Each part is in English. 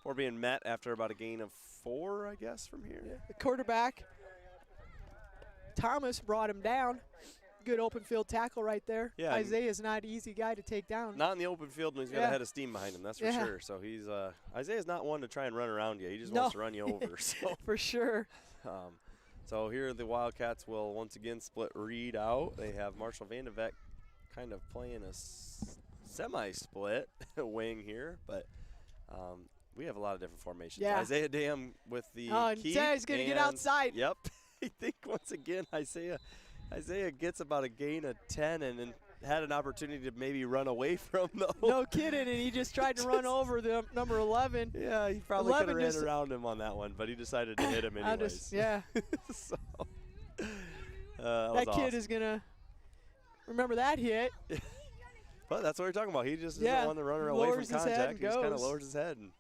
We're being met after about a gain of 4, I guess, from here. Yeah. The quarterback, Thomas, brought him down. Good open field tackle right there. Yeah, Isaiah's not an easy guy to take down. Not in the open field when he's got a head of steam behind him, that's for sure. So he's Isaiah's not one to try and run around you. He just wants to run you over. So for sure. So here the Wildcats will once again split Reed out. They have Marshall Vandeveck kind of playing a semi-split wing here, but we have a lot of different formations. Yeah. Isaiah Dam with the key. He's going to get outside. Yep. I think once again Isaiah gets about a gain of 10 and then had an opportunity to maybe run away from those. No kidding, and he just tried to run over the number 11. Yeah, he probably could have ran around him on that one, but he decided to hit him anyways. So, that kid is going to remember that hit. But that's what we're talking about. He just doesn't want to run away from contact. He just kind of lowers his head and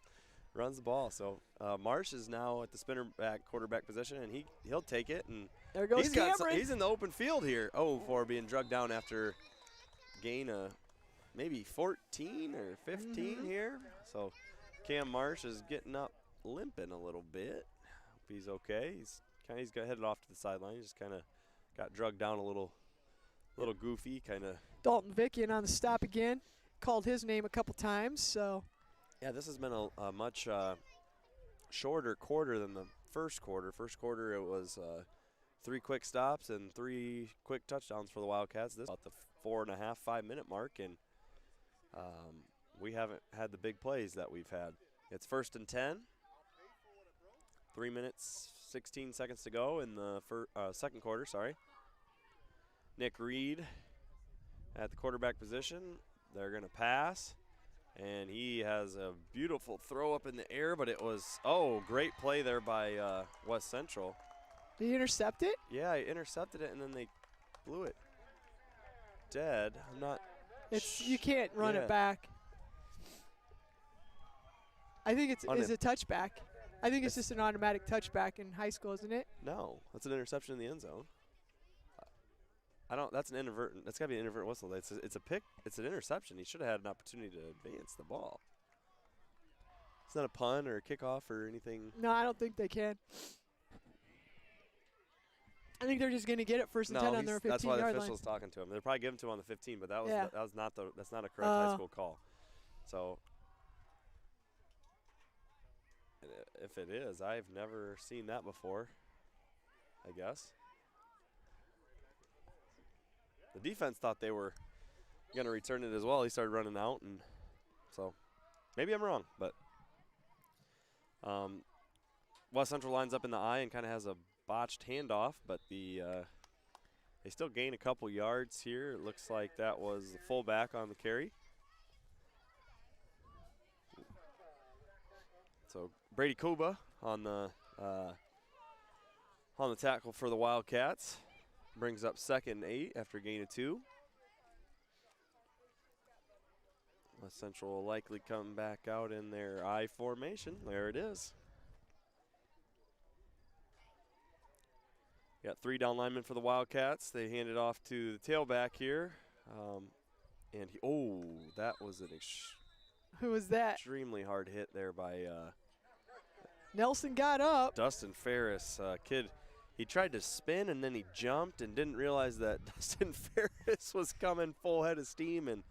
runs the ball. So Marsh is now at the spinner back quarterback position, and he'll take it. And there goes Cameron. He's in the open field here. For being drugged down after gain of maybe 14 or 15 here. So Cam Marsh is getting up limping a little bit. Hope he's okay. He's got headed off to the sideline. He just kind of got drugged down a little goofy kind of. Dalton Vickian on the stop again. Called his name a couple times. So. Yeah, this has been a much shorter quarter than the first quarter. First quarter it was 3 quick stops and 3 quick touchdowns for the Wildcats. This is about the 4.5, 5-minute mark, and we haven't had the big plays that we've had. It's 1st and 10. 3 minutes, 16 seconds to go in the second quarter, sorry. Nick Reed at the quarterback position. They're going to pass. And he has a beautiful throw up in the air, but it was, great play there by West Central. Did he intercept it? Yeah, he intercepted it, and then they blew it dead. I'm not. You can't run it back. I think it's a touchback. I think it's just an automatic touchback in high school, isn't it? No, that's an interception in the end zone. That's an inadvertent. That's got to be an inadvertent whistle. It's a pick. It's an interception. He should have had an opportunity to advance the ball. It's not a punt or a kickoff or anything. No, I don't think they can. I think they're just going to get it 1st and 10 on their 15-yard line. That's why the official's talking to him. They're probably giving to him on the 15, but that's not a correct high school call. So if it is, I've never seen that before, I guess. The defense thought they were going to return it as well. He started running out, and so maybe I'm wrong, but West Central lines up in the I and kind of has a botched handoff, but they still gain a couple yards here. It looks like that was the fullback on the carry. So Brady Kuba on the tackle for the Wildcats. Brings up 2nd and 8 after a gain of 2. West Central will likely come back out in their I formation. There it is. Got 3 down linemen for the Wildcats. They hand it off to the tailback here. And that was an who was that? Extremely hard hit there by Nelson got up. Dustin Ferris, kid. He tried to spin and then he jumped and didn't realize that Dustin Ferris was coming full head of steam. And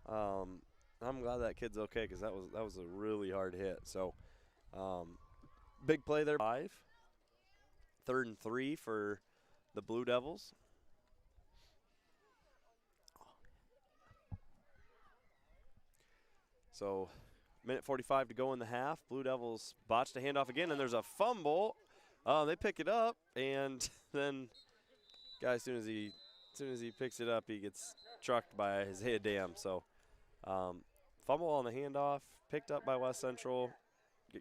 I'm glad that kid's okay because that was a really hard hit. So big play there. 5. 3rd and 3 for the Blue Devils. So minute 45 to go in the half. Blue Devils botched a handoff again, and there's a fumble. They pick it up, and then guy, as soon as he picks it up, he gets trucked by Isaiah Dam. So fumble on the handoff, picked up by West Central.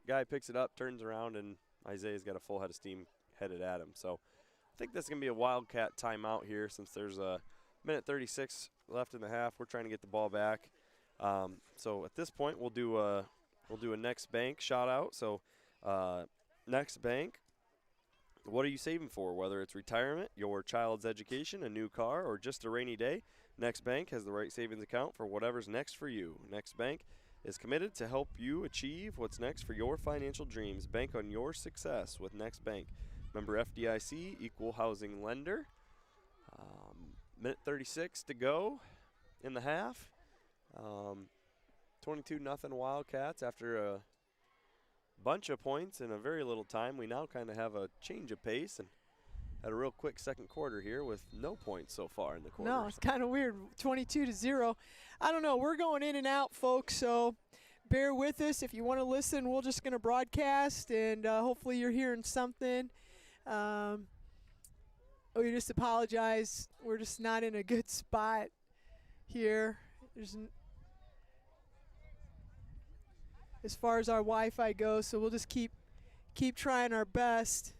Guy picks it up, turns around, and Isaiah's got a full head of steam headed at him. So I think that's going to be a Wildcat timeout here since there's a minute 36 left in the half. We're trying to get the ball back. So at this point, we'll do a Next Bank shout out. So Next Bank. What are you saving for? Whether it's retirement, your child's education, a new car, or just a rainy day, Next Bank has the right savings account for whatever's next for you. Next Bank is committed to help you achieve what's next for your financial dreams. Bank on your success with Next Bank. Member FDIC, equal housing lender. Minute 36 to go in the half. 22-0 Wildcats after a bunch of points in a very little time. We now kind of have a change of pace and had a real quick second quarter here with no points so far in the quarter. No, it's kind of weird. 22-0. I don't know. We're going in and out, folks, so bear with us. If you want to listen, we're just going to broadcast, and hopefully you're hearing something. We just apologize. We're just not in a good spot here. As far as our Wi-Fi goes, so we'll just keep trying our best.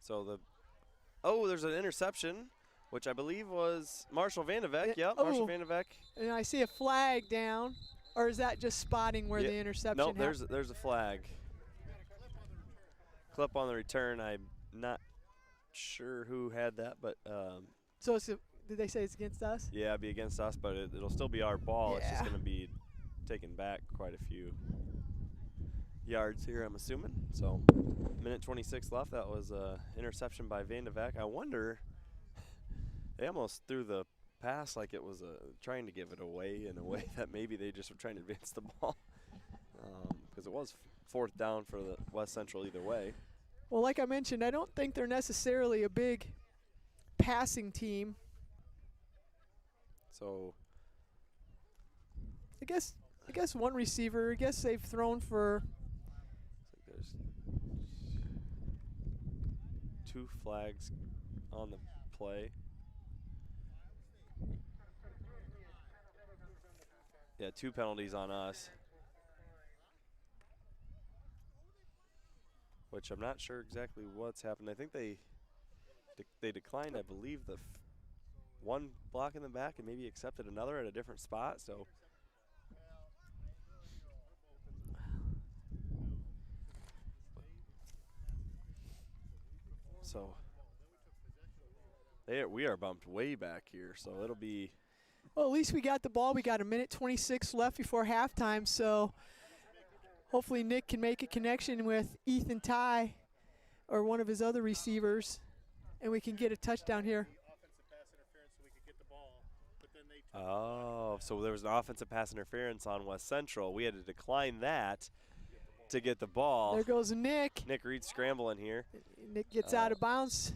So there's an interception, which I believe was Marshall Vandevek. Yep, Oh. Marshall Vandevek. And I see a flag down, or is that just spotting where the interception Nope, happened? there's a flag. Clip on the return. I'm not sure who had that, but So did they say it's against us? yeah, it'd be against us, but it'll still be our ball. It's just Yeah. going to be taken back quite a few yards here, I'm assuming. So, minute 26 left. That was an interception by Vandevek. I wonder, they almost threw the pass like it was trying to give it away in a way that maybe they just were trying to advance the ball, because it was fourth down for the West Central either way. Well, like I mentioned, I don't think they're necessarily a big passing team. So I guess one receiver. I guess they've thrown for. there's 2 flags on the play. Yeah, 2 penalties on us, which I'm not sure exactly what's happened. I think they declined, I believe, the one block in the back and maybe accepted another at a different spot. So we are bumped way back here, so it'll be. Well, at least we got the ball. We got a minute 26 left before halftime, so hopefully Nick can make a connection with Ethan Ty or one of his other receivers, and we can get a touchdown here. Oh, so there was an offensive pass interference on West Central. We had to decline that to get the ball. There goes Nick. Nick Reed scrambling here. Nick gets out of bounds,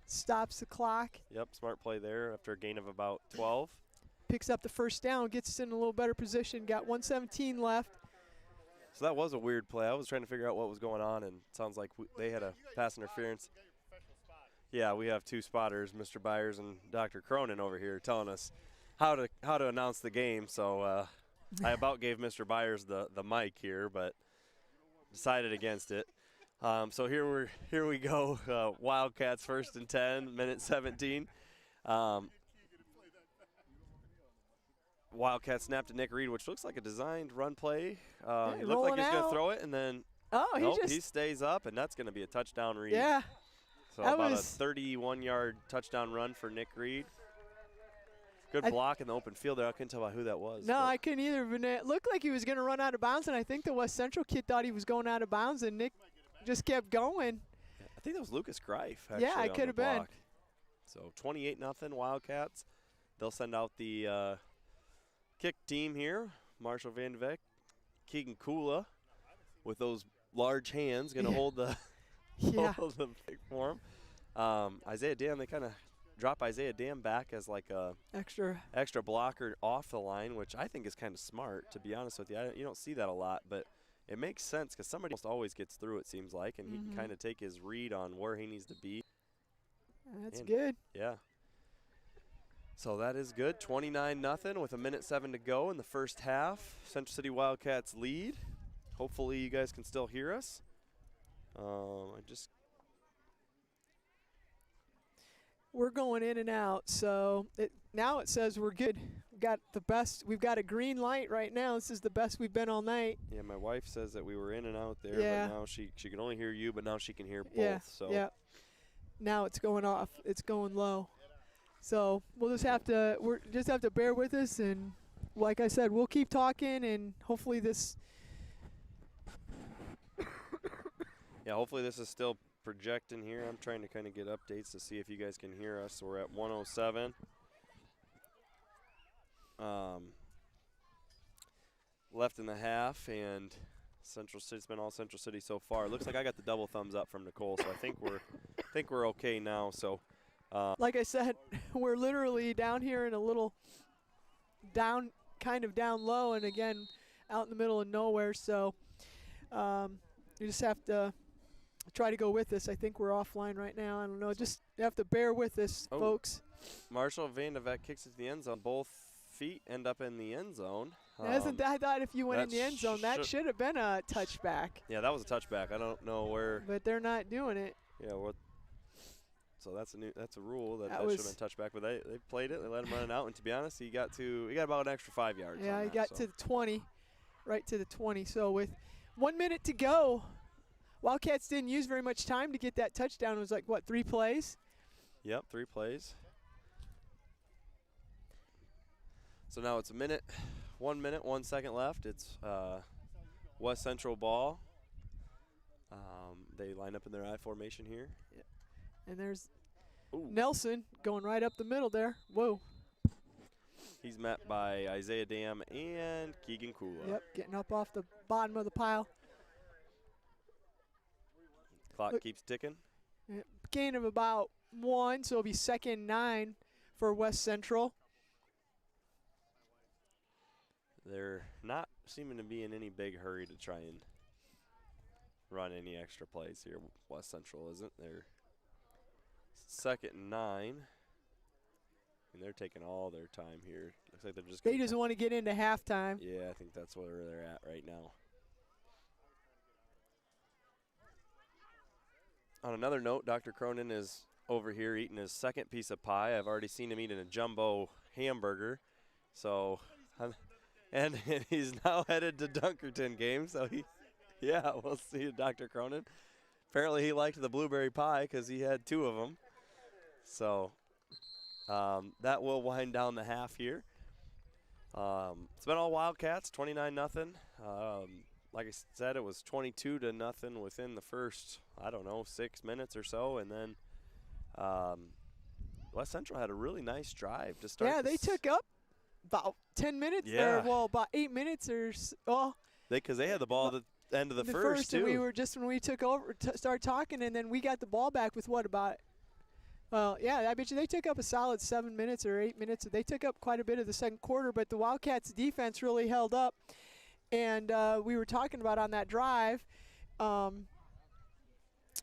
stops the clock. Yep, smart play there after a gain of about 12. Picks up the first down, gets us in a little better position. Got 1:17 left. So that was a weird play. I was trying to figure out what was going on, and it sounds like they had a pass interference. Yeah, we have 2 spotters, Mr. Byers and Dr. Cronin over here, telling us how to announce the game. So I about gave Mr. Byers the mic here, but decided against it. So here we go. Wildcats 1st and 10, minute 17. Wildcat snap to Nick Reed, which looks like a designed run play. He looked like he was going to throw it, and then he stays up, and that's going to be a touchdown Reed. Yeah. So about a 31-yard touchdown run for Nick Reed. Good block in the open field there. I couldn't tell by who that was. No, I couldn't either. But it looked like he was going to run out of bounds, and I think the West Central kid thought he was going out of bounds, and Nick just kept going. I think that was Lucas Greif, actually. Yeah, it could have been. So 28-0 Wildcats. They'll send out the kick team here. Marshall Vandevek, Keegan Kula with those large hands going to hold the hold the pick for him. Isaiah Dam, they kind of drop Isaiah Dam back as like a extra blocker off the line, which I think is kind of smart, to be honest with you. You don't see that a lot, but it makes sense because somebody almost always gets through, it seems like, and he can kind of take his read on where he needs to be. That's good. Yeah. So that is good. 29-0 with a minute 7 to go in the first half. Central City Wildcats lead. Hopefully you guys can still hear us. We're going in and out, so now it says we're good. We've got a green light right now. This is the best we've been all night. Yeah, my wife says that we were in and out there, but now she can only hear you, but now she can hear both. Yeah. Now it's going off. It's going low. So we'll just have to bear with us, and like I said, we'll keep talking, and hopefully this. Yeah, hopefully this is still projecting here. I'm trying to kind of get updates to see if you guys can hear us. We're at 107. Left in the half, and Central City's been all Central City so far. It looks like I got the double thumbs up from Nicole, so I think we're okay now. So, like I said, we're literally down here in a little kind of down low, and again, out in the middle of nowhere. So, you just have to try to go with this. I think we're offline right now. I don't know. Just have to bear with this, folks. Marshall Van de Vet kicks it to the end zone. Both feet end up in the end zone. Isn't that if you went in the end zone, that should have been a touchback. Yeah, that was a touchback. I don't know where. But they're not doing it. Yeah, so that's a rule that should have been touchback. But they played it. They let him run it out. And to be honest, he got about an extra 5 yards. Yeah, on he that, got to the 20, right to the 20. So with 1 minute to go, Wildcats didn't use very much time to get that touchdown. It was like, what, 3 plays? Yep, 3 plays. So now it's 1 minute, 1 second left. It's West Central ball. They line up in their I formation here. Yeah. And there's Ooh. Nelson going right up the middle there. Whoa. He's met by Isaiah Dam and Keegan Kula. Yep, getting up off the bottom of the pile. Clock keeps ticking. Yeah, gain of about 1, so it'll be 2nd and 9 for West Central. They're not seeming to be in any big hurry to try and run any extra plays here. West Central isn't. They're 2nd and 9. And they're taking all their time here. Looks like they're just. They just want to get into halftime. Yeah, I think that's where they're at right now. On another note, Dr. Cronin is over here eating his 2nd piece of pie. I've already seen him eating a jumbo hamburger. So, and he's now headed to Dunkerton game. So, we'll see you, Dr. Cronin. Apparently he liked the blueberry pie because he had 2 of them. So, that will wind down the half here. It's been all Wildcats, 29-0. Like I said, it was 22-0 within the first, 6 minutes or so. And then West Central had a really nice drive to start. Yeah, they took up about 10 minutes. Yeah. About 8 minutes or so. Because they had the ball at the end of the first, too. And we were just when we took over, started talking, and then we got the ball back with I bet you they took up a solid 7 minutes or 8 minutes. They took up quite a bit of the second quarter, but the Wildcats' defense really held up. And we were talking about on that drive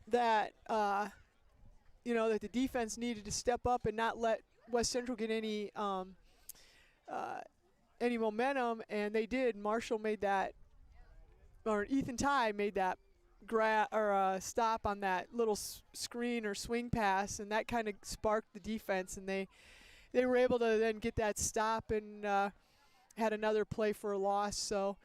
that the defense needed to step up and not let West Central get any momentum, and they did. Marshall made that, or Ethan Ty made that stop on that little screen or swing pass, and that kind of sparked the defense, and they were able to then get that stop and had another play for a loss. So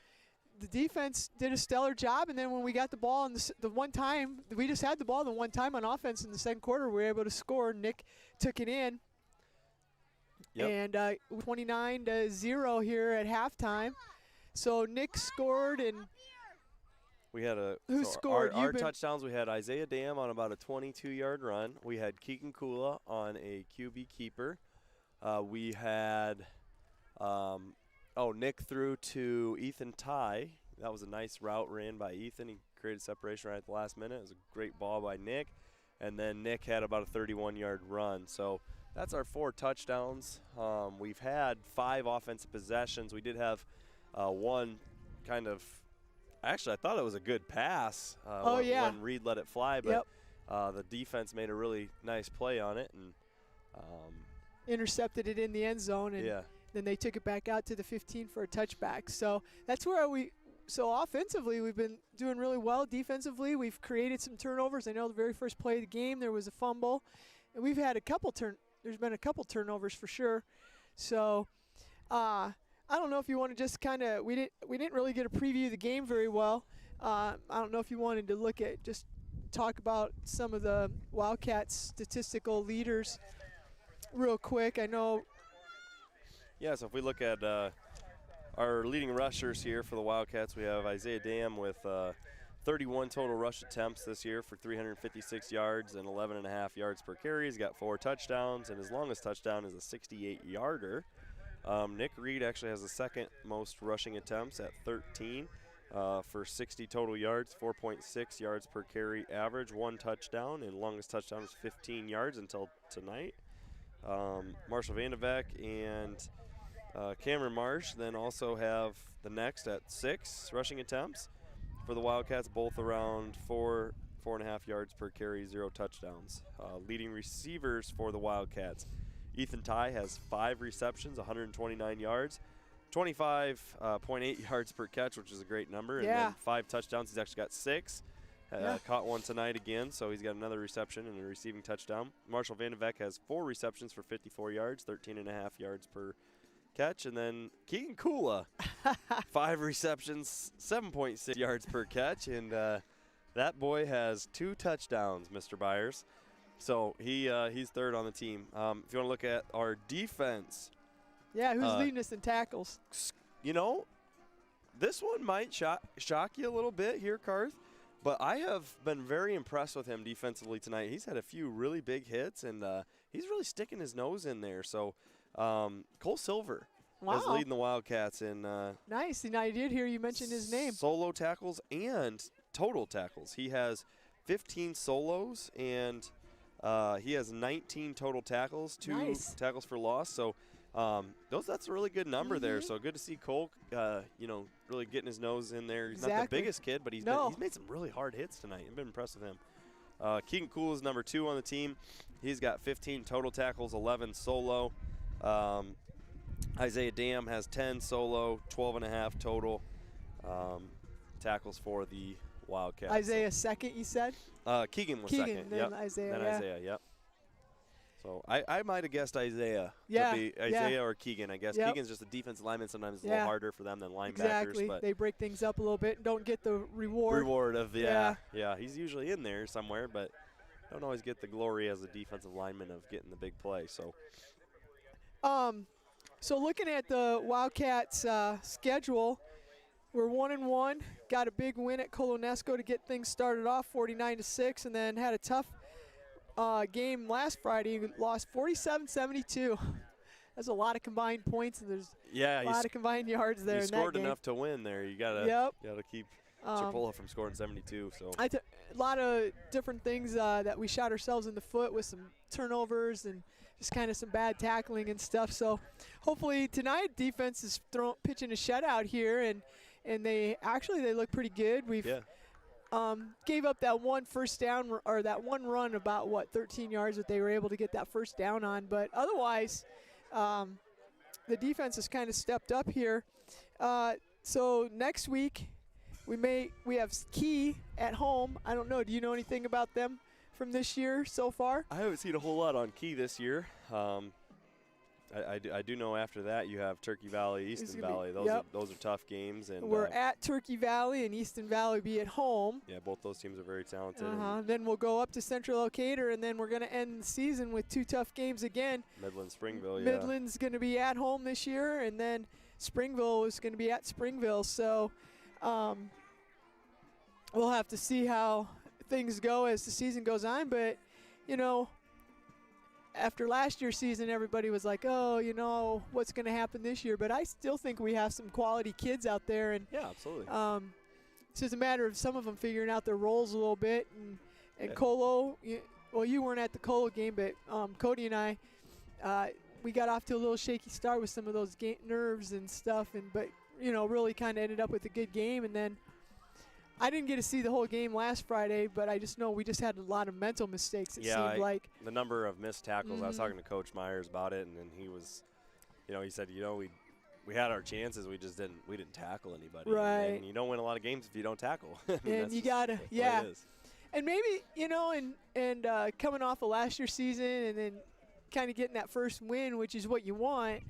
the defense did a stellar job, and then when we got the ball in the one time, we just had the ball the one time on offense in the second quarter, we were able to score. Nick took it in. Yep. And 29-0 here at halftime. So Nick scored, and we had who scored? Our touchdowns, we had Isaiah Dam on about a 22-yard run. We had Keegan Kula on a QB keeper. We had Nick threw to Ethan Ty. That was a nice route ran by Ethan. He created separation right at the last minute. It was a great ball by Nick. And then Nick had about a 31-yard run. So that's our 4 touchdowns. We've had 5 offensive possessions. We did have one kind of – actually, I thought it was a good pass when Reed let it fly. But the defense made a really nice play on it. And intercepted it in the end zone. And then they took it back out to the 15 for a touchback. So that's where so offensively, we've been doing really well. Defensively, we've created some turnovers. I know the very first play of the game, there was a fumble. And we've had there's been a couple turnovers for sure. So I don't know if you want to just kind of, we didn't really get a preview of the game very well. I don't know if you wanted to talk about some of the Wildcats statistical leaders real quick. I know. Yeah, so if we look at our leading rushers here for the Wildcats, we have Isaiah Dam with 31 total rush attempts this year for 356 yards and 11.5 yards per carry. He's got 4 touchdowns, and his longest touchdown is a 68-yarder. Nick Reed actually has the second most rushing attempts at 13 for 60 total yards, 4.6 yards per carry average, 1 touchdown, and longest touchdown is 15 yards until tonight. Marshall Vandevek and Cameron Marsh then also have the next at 6 rushing attempts for the Wildcats, both around 4.5 yards per carry, 0 touchdowns. Leading receivers for the Wildcats, Ethan Ty has 5 receptions, 129 yards, 25.8 yards per catch, which is a great number, and then 5 touchdowns. He's actually got 6. Caught one tonight again, so he's got another reception and a receiving touchdown. Marshall Vandevek has 4 receptions for 54 yards, 13.5 yards per catch. And then Keegan Kula, 5 receptions, 7.6 yards per catch. And that boy has 2 touchdowns, Mr. Byers. So he's third on the team. If you want to look at our defense. Yeah, who's leading us in tackles? You know, this one might shock you a little bit here, Karth. But I have been very impressed with him defensively tonight. He's had a few really big hits, and he's really sticking his nose in there. So Cole Silver is leading the Wildcats in nice. And I did hear you mention his name. Solo tackles and total tackles. He has 15 solos, and he has 19 total tackles, 2 tackles for loss. So that's a really good number there. So good to see Cole, really getting his nose in there. He's not the biggest kid, but he's made some really hard hits tonight. I've been impressed with him. Keegan Cool is number 2 on the team. He's got 15 total tackles, 11 solo. Isaiah Dam has 10 solo, 12.5 total tackles for the Wildcats. Isaiah second, you said? Keegan was second. Then Isaiah. Then Isaiah, yep. So I might have guessed Isaiah to be Isaiah or Keegan. I guess Keegan's just a defensive lineman. Sometimes it's a little harder for them than linebackers. Exactly. But they break things up a little bit and don't get the reward. Reward of he's usually in there somewhere, but don't always get the glory as a defensive lineman of getting the big play. So, so looking at the Wildcats' schedule, we're 1-1. Got a big win at Colonesco to get things started off, 49-6, and then had a tough game last Friday. We lost 47-72. That's a lot of combined points, and there's a lot of combined yards there. You scored enough to win there. You gotta keep Chipola from scoring 72. So a lot of different things that we shot ourselves in the foot with some turnovers and just kind of some bad tackling and stuff. So hopefully tonight defense is pitching a shutout here, and they look pretty good. We've gave up that one first down or that one run about 13 yards that they were able to get that first down on, but otherwise the defense has kind of stepped up here. So next week we have Key at home. I don't know, do you know anything about them from this year so far? I haven't seen a whole lot on Key this year. I do know after that you have Turkey Valley, Easton Valley. Those are tough games. And we're at Turkey Valley, and Easton Valley be at home. Yeah, both those teams are very talented. Then we'll go up to Central Elkader, and then we're going to end the season with 2 tough games again. Midland, Springville, Midland's going to be at home this year, and then Springville is going to be at Springville. So we'll have to see how things go as the season goes on. But, after last year's season, everybody was like, what's going to happen this year? But I still think we have some quality kids out there. And yeah, absolutely. It's just a matter of some of them figuring out their roles a little bit. And Colo, you weren't at the Colo game, but Cody and I, we got off to a little shaky start with some of those nerves and stuff. But really kind of ended up with a good game. And then I didn't get to see the whole game last Friday, but I just know we just had a lot of mental mistakes, it seemed like. The number of missed tackles, I was talking to Coach Myers about it, and then he was, he said, we had our chances, we didn't tackle anybody. Right. And you don't win a lot of games if you don't tackle. And you got to, And maybe, and coming off of last year's season and then kind of getting that first win, which is what you want,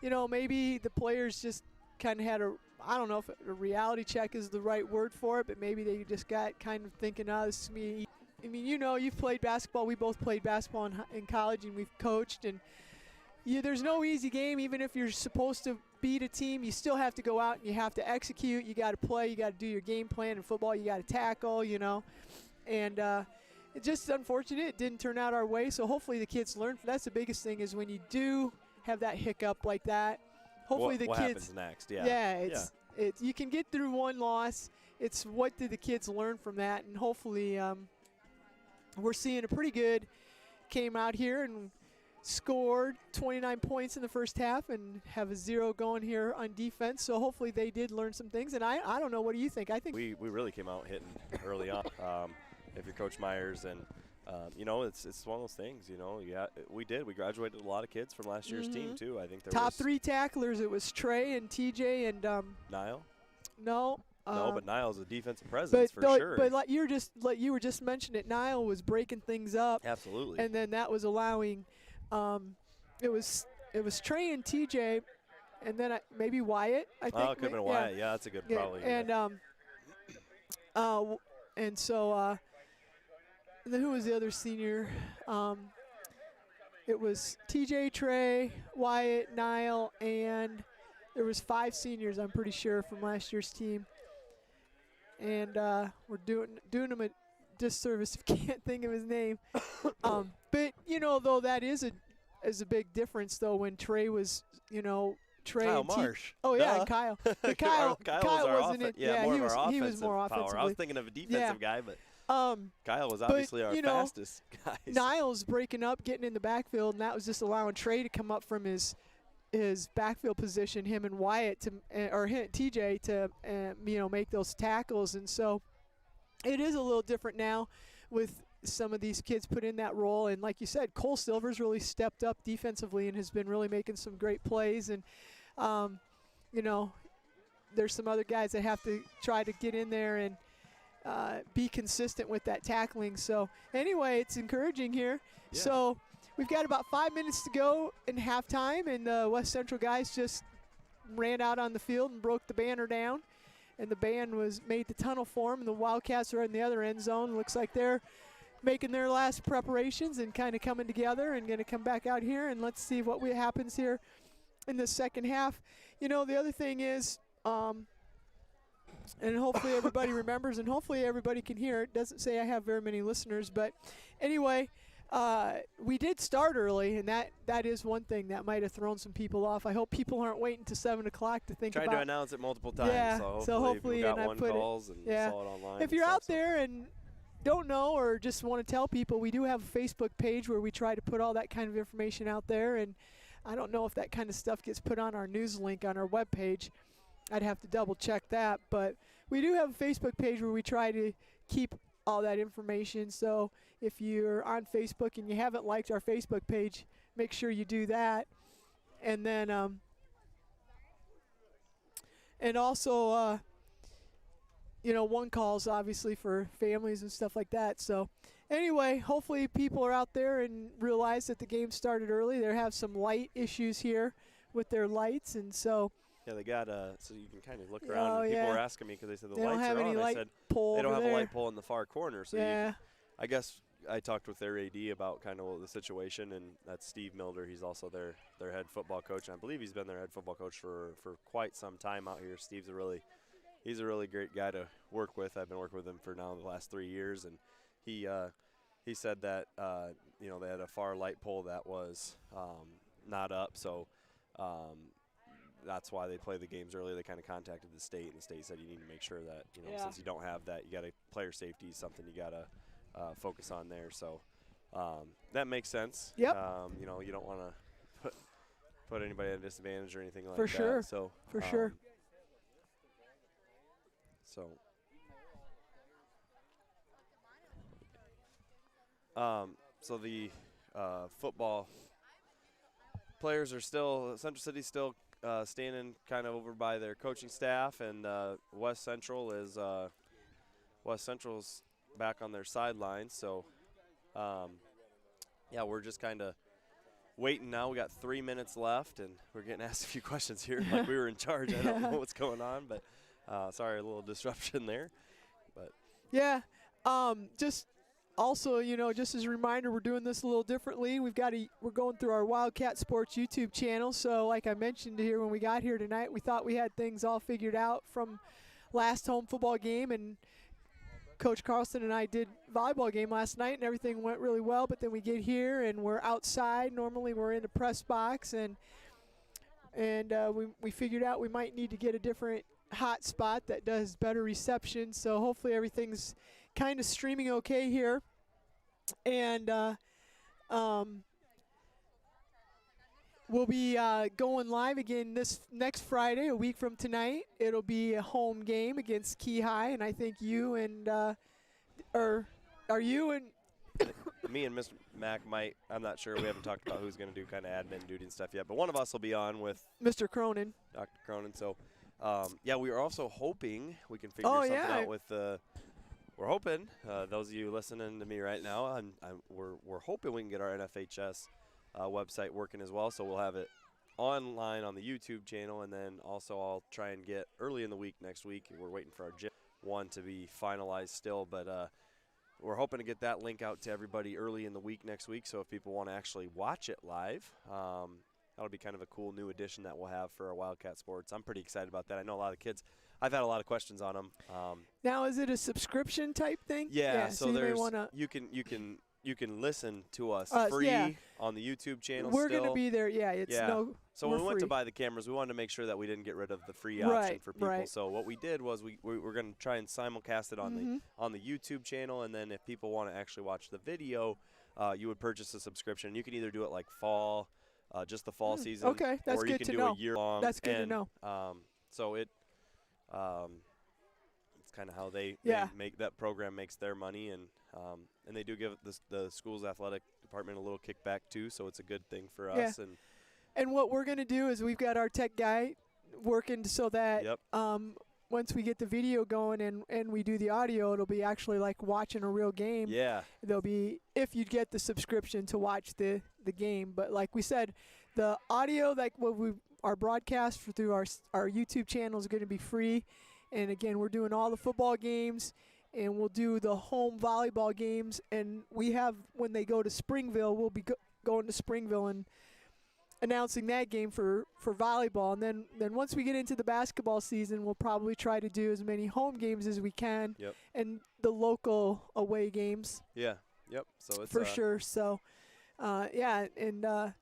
maybe the players just kind of had I don't know if a reality check is the right word for it, but maybe they just got kind of thinking, this is me. I mean, you've played basketball. We both played basketball in college, and we've coached. And, there's no easy game. Even if you're supposed to beat a team, you still have to go out and you have to execute. You got to play. You got to do your game plan. In football, you got to tackle, And it's just unfortunate it didn't turn out our way. So hopefully the kids learn. That's the biggest thing is when you do have that hiccup like that, hopefully the what kids. happens next? Yeah. Yeah, it's you can get through one loss. It's what did the kids learn from that, and hopefully we're seeing a pretty good. Came out here and scored 29 points in the first half and have a 0 going here on defense. So hopefully they did learn some things. And I don't know, what do you think? I think we really came out hitting early on. If you're Coach Myers and. It's one of those things, we graduated a lot of kids from last year's team too. I think there top was 3 tacklers. It was Trey and TJ and Niall. No, but Niall's a defensive presence for sure. But like you were just mentioning it, Niall was breaking things up. Absolutely. And then that was allowing, it was Trey and TJ, and then maybe Wyatt. I think. Oh, it could have been Wyatt. Yeah, that's a good probably. And and so. And then who was the other senior? It was TJ, Trey, Wyatt, Niall, and there was 5 seniors, I'm pretty sure, from last year's team. And we're doing him a disservice if you can't think of his name. But though that is a big difference though when Trey was Trey Kyle and Marsh. Oh yeah, and Kyle. But Kyle wasn't it? Yeah, he was more offensive. I was thinking of a defensive guy, but Kyle was obviously our fastest guy. Niles breaking up, getting in the backfield, and that was just allowing Trey to come up from his backfield position, him and Wyatt TJ to make those tackles. And so it is a little different now with some of these kids put in that role. And like you said, Cole Silver's really stepped up defensively and has been really making some great plays. And there's some other guys that have to try to get in there and be consistent with that tackling. So anyway, it's encouraging here. Yeah. So we've got about 5 minutes to go in halftime, and the West Central guys just ran out on the field and broke the banner down. And the band made the tunnel form, and the Wildcats are in the other end zone. Looks like they're making their last preparations and kind of coming together and going to come back out here. And let's see what happens here in the second half. The other thing is, and hopefully everybody remembers and hopefully everybody can hear. It doesn't say I have very many listeners, but anyway, we did start early, and that is one thing that might have thrown some people off. I hope people aren't waiting to 7 o'clock to think about. Tried to announce it multiple times, yeah, so hopefully we got and one I put calls it, and yeah. saw it online. If you're out there and don't know or just want to tell people, we do have a Facebook page where we try to put all that kind of information out there, and I don't know if that kind of stuff gets put on our news link on our webpage. I'd have to double check that, but we do have a Facebook page where we try to keep all that information. So if you're on Facebook and you haven't liked our Facebook page, make sure you do that. And then and also one call's obviously for families and stuff like that. So anyway, hopefully people are out there and realize that the game started early. They have some light issues here with their lights, and so yeah, they got so you can kind of look around. And people were asking me because they said the lights are on. I said they don't have there. a light pole in the far corner. So yeah. I guess I talked with their AD about kind of the situation, and that's Steve Milder. He's also their head football coach, and I believe he's been their head football coach for quite some time out here. Steve's he's a really great guy to work with. I've been working with him for now the last 3 years, and he said that they had a far light pole that was not up, so that's why they play the games early. They kind of contacted the state, and the state said you need to make sure that since you don't have that, you got to player safety is something you got to focus on there. So that makes sense. Yep. You don't want to put anybody at a disadvantage or anything like for that. Sure. So for sure. So the football players are still Central City's still standing kind of over by their coaching staff, and West Central's back on their sidelines. So we're just kind of waiting now. We got 3 minutes left, and we're getting asked a few questions here like we were in charge. I don't know what's going on, but sorry, a little disruption there. But yeah, just also, you know, just as a reminder, we're doing this a little differently. We're going through our Wildcat Sports YouTube channel. So like I mentioned here when we got here tonight, we thought we had things all figured out from last home football game, and Coach Carlson and I did volleyball game last night, and everything went really well. But then we get here and we're outside. Normally we're in the press box, and we figured out we might need to get a different hot spot that does better reception. So hopefully everything's kind of streaming okay here. And we'll be going live again this next Friday, a week from tonight. It'll be a home game against Key High, and I think you and are you and me and Mr. Mac might. I'm not sure. We haven't talked about who's going to do kind of admin duty and stuff yet, but one of us will be on with Mr. Cronin. Dr. Cronin. So, yeah, we are also hoping we can figure something out with we're hoping those of you listening to me right now, we're hoping we can get our NFHS website working as well. So we'll have it online on the YouTube channel, and then also I'll try and get early in the week next week. We're waiting for our gym one to be finalized still, but we're hoping to get that link out to everybody early in the week next week. So if people want to actually watch it live, that'll be kind of a cool new addition that we'll have for our Wildcat Sports. I'm pretty excited about that. I know a lot of kids. I've had a lot of questions on them. Now, is it a subscrition type thing? Yeah. So there's you can listen to us free on the YouTube channel. We're going to be there. Yeah, it's no. So when we went to buy the cameras, we wanted to make sure that we didn't get rid of the free option for people. Right. So what we did was we're going to try and simulcast it on the YouTube channel, and then if people want to actually watch the video, you would purchase a subscription. You can either do it like fall, just the fall season. Okay, that's or good you can to do know. a year long. That's good to know. So it's kind of how they make that program makes their money, and they do give the school's athletic department a little kickback too, so it's a good thing for us. And what we're going to do is we've got our tech guy working so that once we get the video going and we do the audio, it'll be actually like watching a real game. Yeah. There'll be, if you get the subscription to watch the game. But like we said, the audio, like our broadcast through our YouTube channel is going to be free. And again, we're doing all the football games, and we'll do the home volleyball games. And we have, when they go to Springville, we'll be going to Springville and announcing that game for volleyball. And then once we get into the basketball season, we'll probably try to do as many home games as we can, and the local away games. Yeah. Yep. So it's for sure. So, and another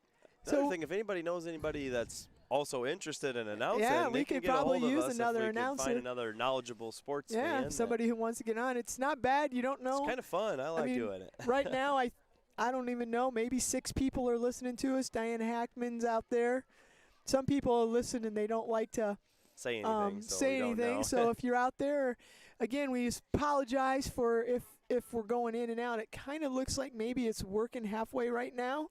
thing, if anybody knows anybody that's also interested in announcing, we could probably use another announcer. Find another knowledgeable sports fan. Somebody who wants to get on. It's not bad. You don't know. It's kind of fun. I like doing it. Right now, I don't even know. Maybe 6 people are listening to us. Diana Hackman's out there. Some people listen and they don't like to say anything. So if you're out there, again, we just apologize for if we're going in and out. It kind of looks like maybe it's working halfway right now.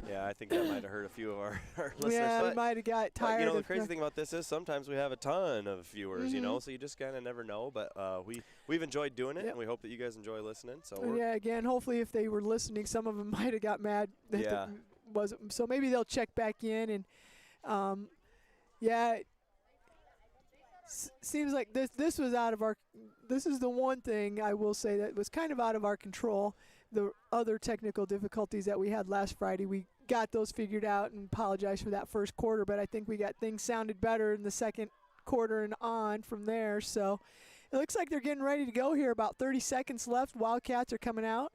Yeah, I think that might have hurt a few of our listeners. Yeah, we might have got tired. The crazy thing about this is sometimes we have a ton of viewers, so you just kind of never know. But we've enjoyed doing it, and we hope that you guys enjoy listening. So again, hopefully if they were listening, some of them might have got mad that wasn't. So maybe they'll check back in, and seems like this was out of our. This is the one thing I will say that was kind of out of our control. The other technical difficulties that we had last Friday, we got those figured out, and apologize for that first quarter, but I think we got things sounded better in the second quarter and on from there. So it looks like they're getting ready to go here. About 30 seconds left. Wildcats are coming out.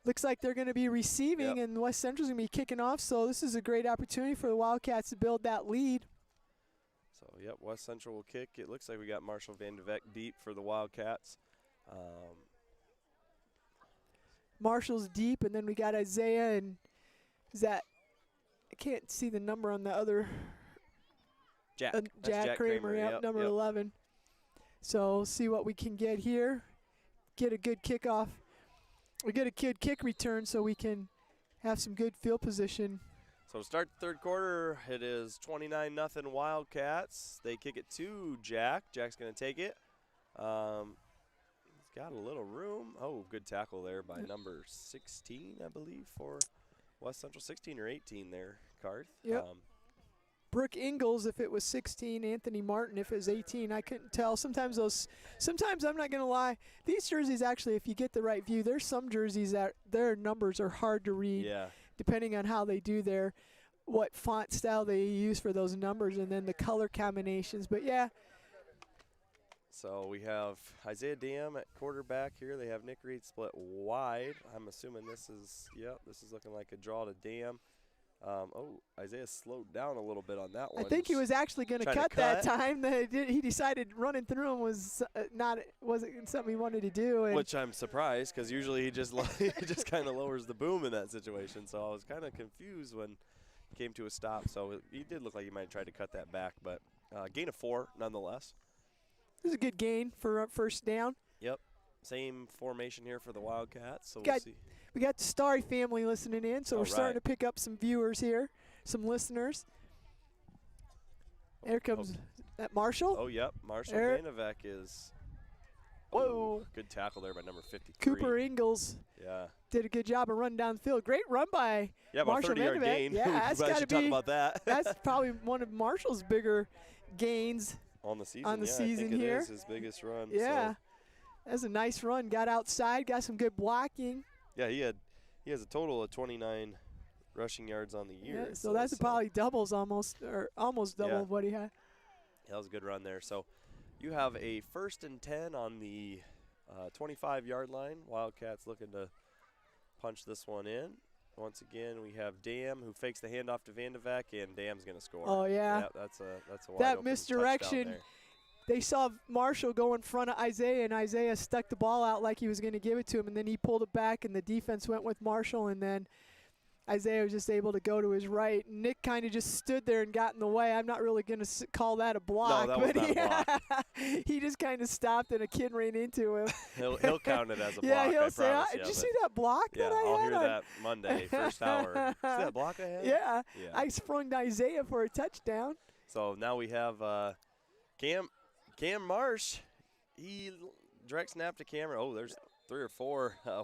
Looks like they're going to be receiving, and West Central's going to be kicking off. So this is a great opportunity for the Wildcats to build that lead. So, West Central will kick. It looks like we got Marshall Van de Veck deep for the Wildcats. Marshall's deep, and then we got Isaiah, and is that, I can't see the number on the other. Jack Kramer, number 11. So see what we can get here. Get a good kickoff. We get a good kick return so we can have some good field position. So to start the third quarter, it is 29-0 Wildcats. They kick it to Jack. Jack's going to take it. Got a little room. Oh, good tackle there by number 16, I believe, for West Central. 16 or 18 there, Carth. Yep. Brooke Ingalls if it was 16, Anthony Martin if it was 18. I couldn't tell. Sometimes I'm not going to lie, these jerseys actually, if you get the right view, there's some jerseys that their numbers are hard to read. Yeah. Depending on how they do what font style they use for those numbers and then the color combinations. But yeah. So we have Isaiah Dam at quarterback here. They have Nick Reed split wide. I'm assuming this is looking like a draw to Dam. Isaiah slowed down a little bit on that one. I think he was actually going to cut that time. He decided running through him wasn't something he wanted to do. Which I'm surprised because usually he just kind of lowers the boom in that situation. So I was kind of confused when he came to a stop. So he did look like he might have tried to cut that back, but gain of 4 nonetheless. It was a good gain for first down. Yep. Same formation here for the Wildcats, so we'll see. We got the Starry family listening in, so we're starting to pick up some viewers here, some listeners. There comes that Marshall. Oh, yep. Marshall Vandeveck is. Whoa. Good tackle there by number 53. Cooper Ingalls. Yeah. Did a good job of running down the field. Great run by Marshall 30-yard gain. Yeah, that's got to be. Talk about that. That's probably one of Marshall's bigger gains on the season. I think it is his biggest run. Yeah. So. That's a nice run. Got outside, got some good blocking. Yeah, he has a total of 29 rushing yards on the year. Yeah, so that's probably doubles almost double what he had. That was a good run there. So you have a 1st and 10 on the 25-yard line. Wildcats looking to punch this one in. Once again, we have Dam who fakes the handoff to Vandeveck, and Dam's going to score. Oh yeah. That's a wide that open misdirection. touchdown there. They saw Marshall go in front of Isaiah, and Isaiah stuck the ball out like he was going to give it to him, and then he pulled it back, and the defense went with Marshall, and then Isaiah was just able to go to his right. Nick kind of just stood there and got in the way. I'm not really going to call that a block. No, that was not a block. He just kind of stopped, and a kid ran into him. He'll count it as a block. Yeah, he'll say, did you see that block that I had? I'll hear that Monday, first hour. See that block I had? Yeah. I sprung to Isaiah for a touchdown. So now we have Cam Marsh. He direct snap to Cameron. Oh, there's 3 or 4 I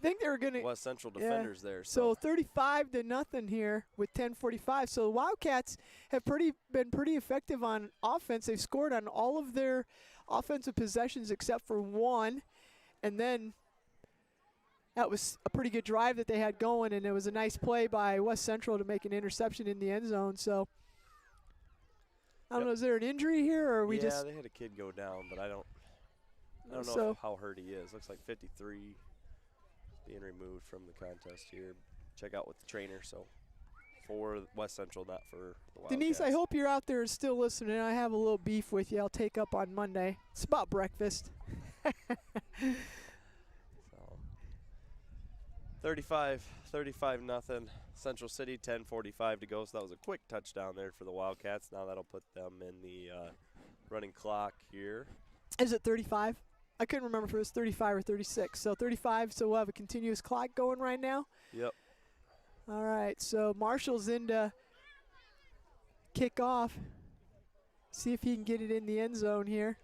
think they were going to West Central defenders there. So 35-0 here with 10:45. So the Wildcats have been pretty effective on offense. They've scored on all of their offensive possessions except for one, and then that was a pretty good drive that they had going, and it was a nice play by West Central to make an interception in the end zone. So I don't know, is there an injury here, or are we just? Yeah, they had a kid go down, but I don't know how hurt he is. Looks like 53 being removed from the contest here. Check out with the trainer. So for West Central, not for the Wildcats. Denise, I hope you're out there and still listening. I have a little beef with you. I'll take up on Monday. It's about breakfast. So 35-0. Central City, 10:45 to go. So that was a quick touchdown there for the Wildcats. Now that'll put them in the running clock here. Is it 35? I couldn't remember if it was 35 or 36. So 35, so we'll have a continuous clock going right now? Yep. All right, so Marshall's in to kick off. See if he can get it in the end zone here.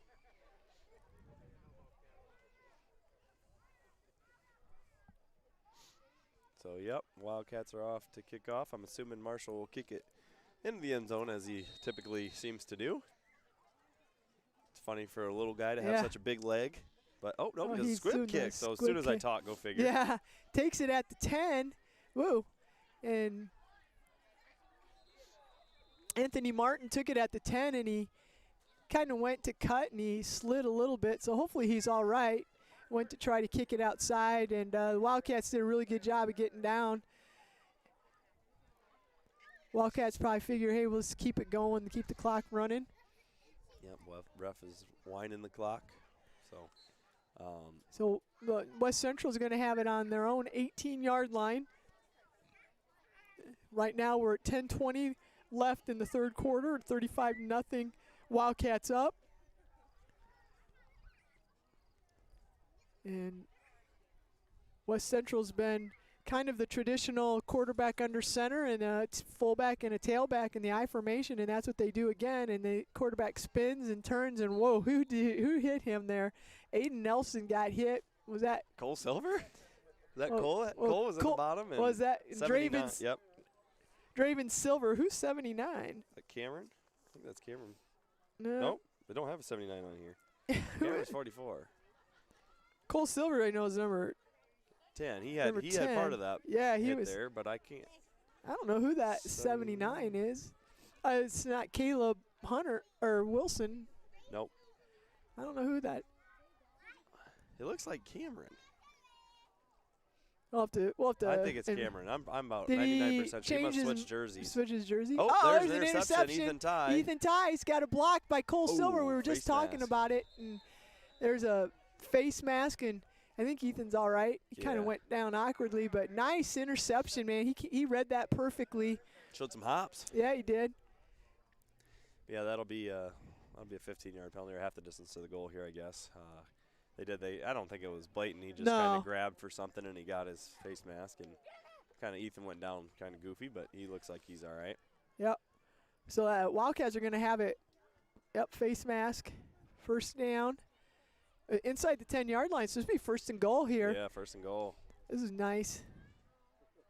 So, yep, Wildcats are off to kick off. I'm assuming Marshall will kick it into the end zone as he typically seems to do. It's funny for a little guy to have such a big leg. But, he does a squib kick. So, as soon as I talk, go figure. Yeah, takes it at the 10. Woo. And Anthony Martin took it at the 10, and he kind of went to cut, and he slid a little bit. So, hopefully he's all right. Went to try to kick it outside, and the Wildcats did a really good job of getting down. Wildcats probably figure, hey, let's keep it going, keep the clock running. Yep, ref is winding the clock. So West Central is going to have it on their own 18-yard line. Right now we're at 10:20 left in the third quarter, 35-0, Wildcats up. And West Central's been kind of the traditional quarterback under center and a fullback and a tailback in the I formation, and that's what they do again. And the quarterback spins and turns, and whoa, who hit him there? Aiden Nelson got hit. Was that Cole Silver? Is that Cole? Cole was at the bottom. And was that Dravens? Yep. Draven Silver. Who's 79? Cameron? I think that's Cameron. No. Nope, they don't have a 79 on here. Cameron's 44. Cole Silver, I know, is number 10. He had number 10. part of that. Yeah, he hit was there, but I can't. I don't know who that 79 is. It's not Caleb Hunter or Wilson. Nope. I don't know who that. It looks like Cameron. We'll have to. I think it's Cameron. I'm about Did 99% sure. He change must his switch jerseys. Switch his jersey. Oh, there's an an interception. Ethan Ty. Ethan Ty's got a block by Cole Silver. We were just face talking mask. about it, and there's a face mask, and I think Ethan's all right. He kind of Yeah. went down awkwardly, but nice interception, man. He read that perfectly. Showed some hops. Yeah, he did. Yeah, that'll be a 15-yard penalty or half the distance to the goal here, I guess. I don't think it was blatant. He just kind No. of grabbed for something and he got his face mask, and kind of Ethan went down kind of goofy, but he looks like he's all right. Yep. So Wildcats are going to have it. Yep, face mask. First down. Inside the 10-yard line. So this will be first and goal here. Yeah, first and goal. This is nice.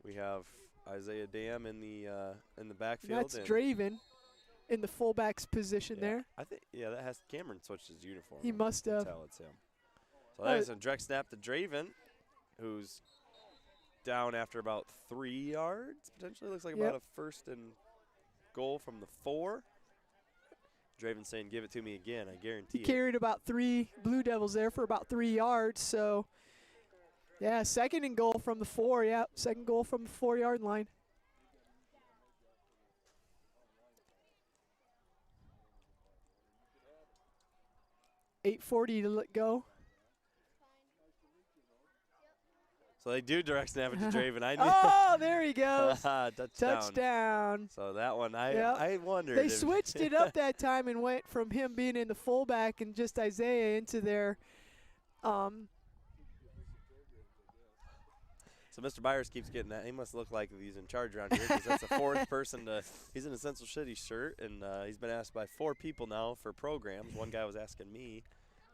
We have Isaiah Dam in the backfield. That's and Draven in the fullback's position there. I think that has Cameron switched his uniform. He must I can have. tell it's him. So that is a direct snap to Draven, who's down after about 3 yards. Potentially looks like about a first and goal from the 4. Draven saying, "Give it to me again. I guarantee." He carried about 3 Blue Devils there for about 3 yards. So, yeah, second and goal from the 4. Yeah, second goal from the 4-yard line. .840 to let go. So they do direct snap it to Draven. I knew. Oh, there he goes. Touchdown. Touchdown. So that one, Yep. I wondered. They if switched it up that time and went from him being in the fullback and just Isaiah into their So Mr. Byers keeps getting that. He must look like he's in charge around here because that's the 4th person to. He's in a Central City shirt, and he's been asked by 4 people now for programs. One guy was asking me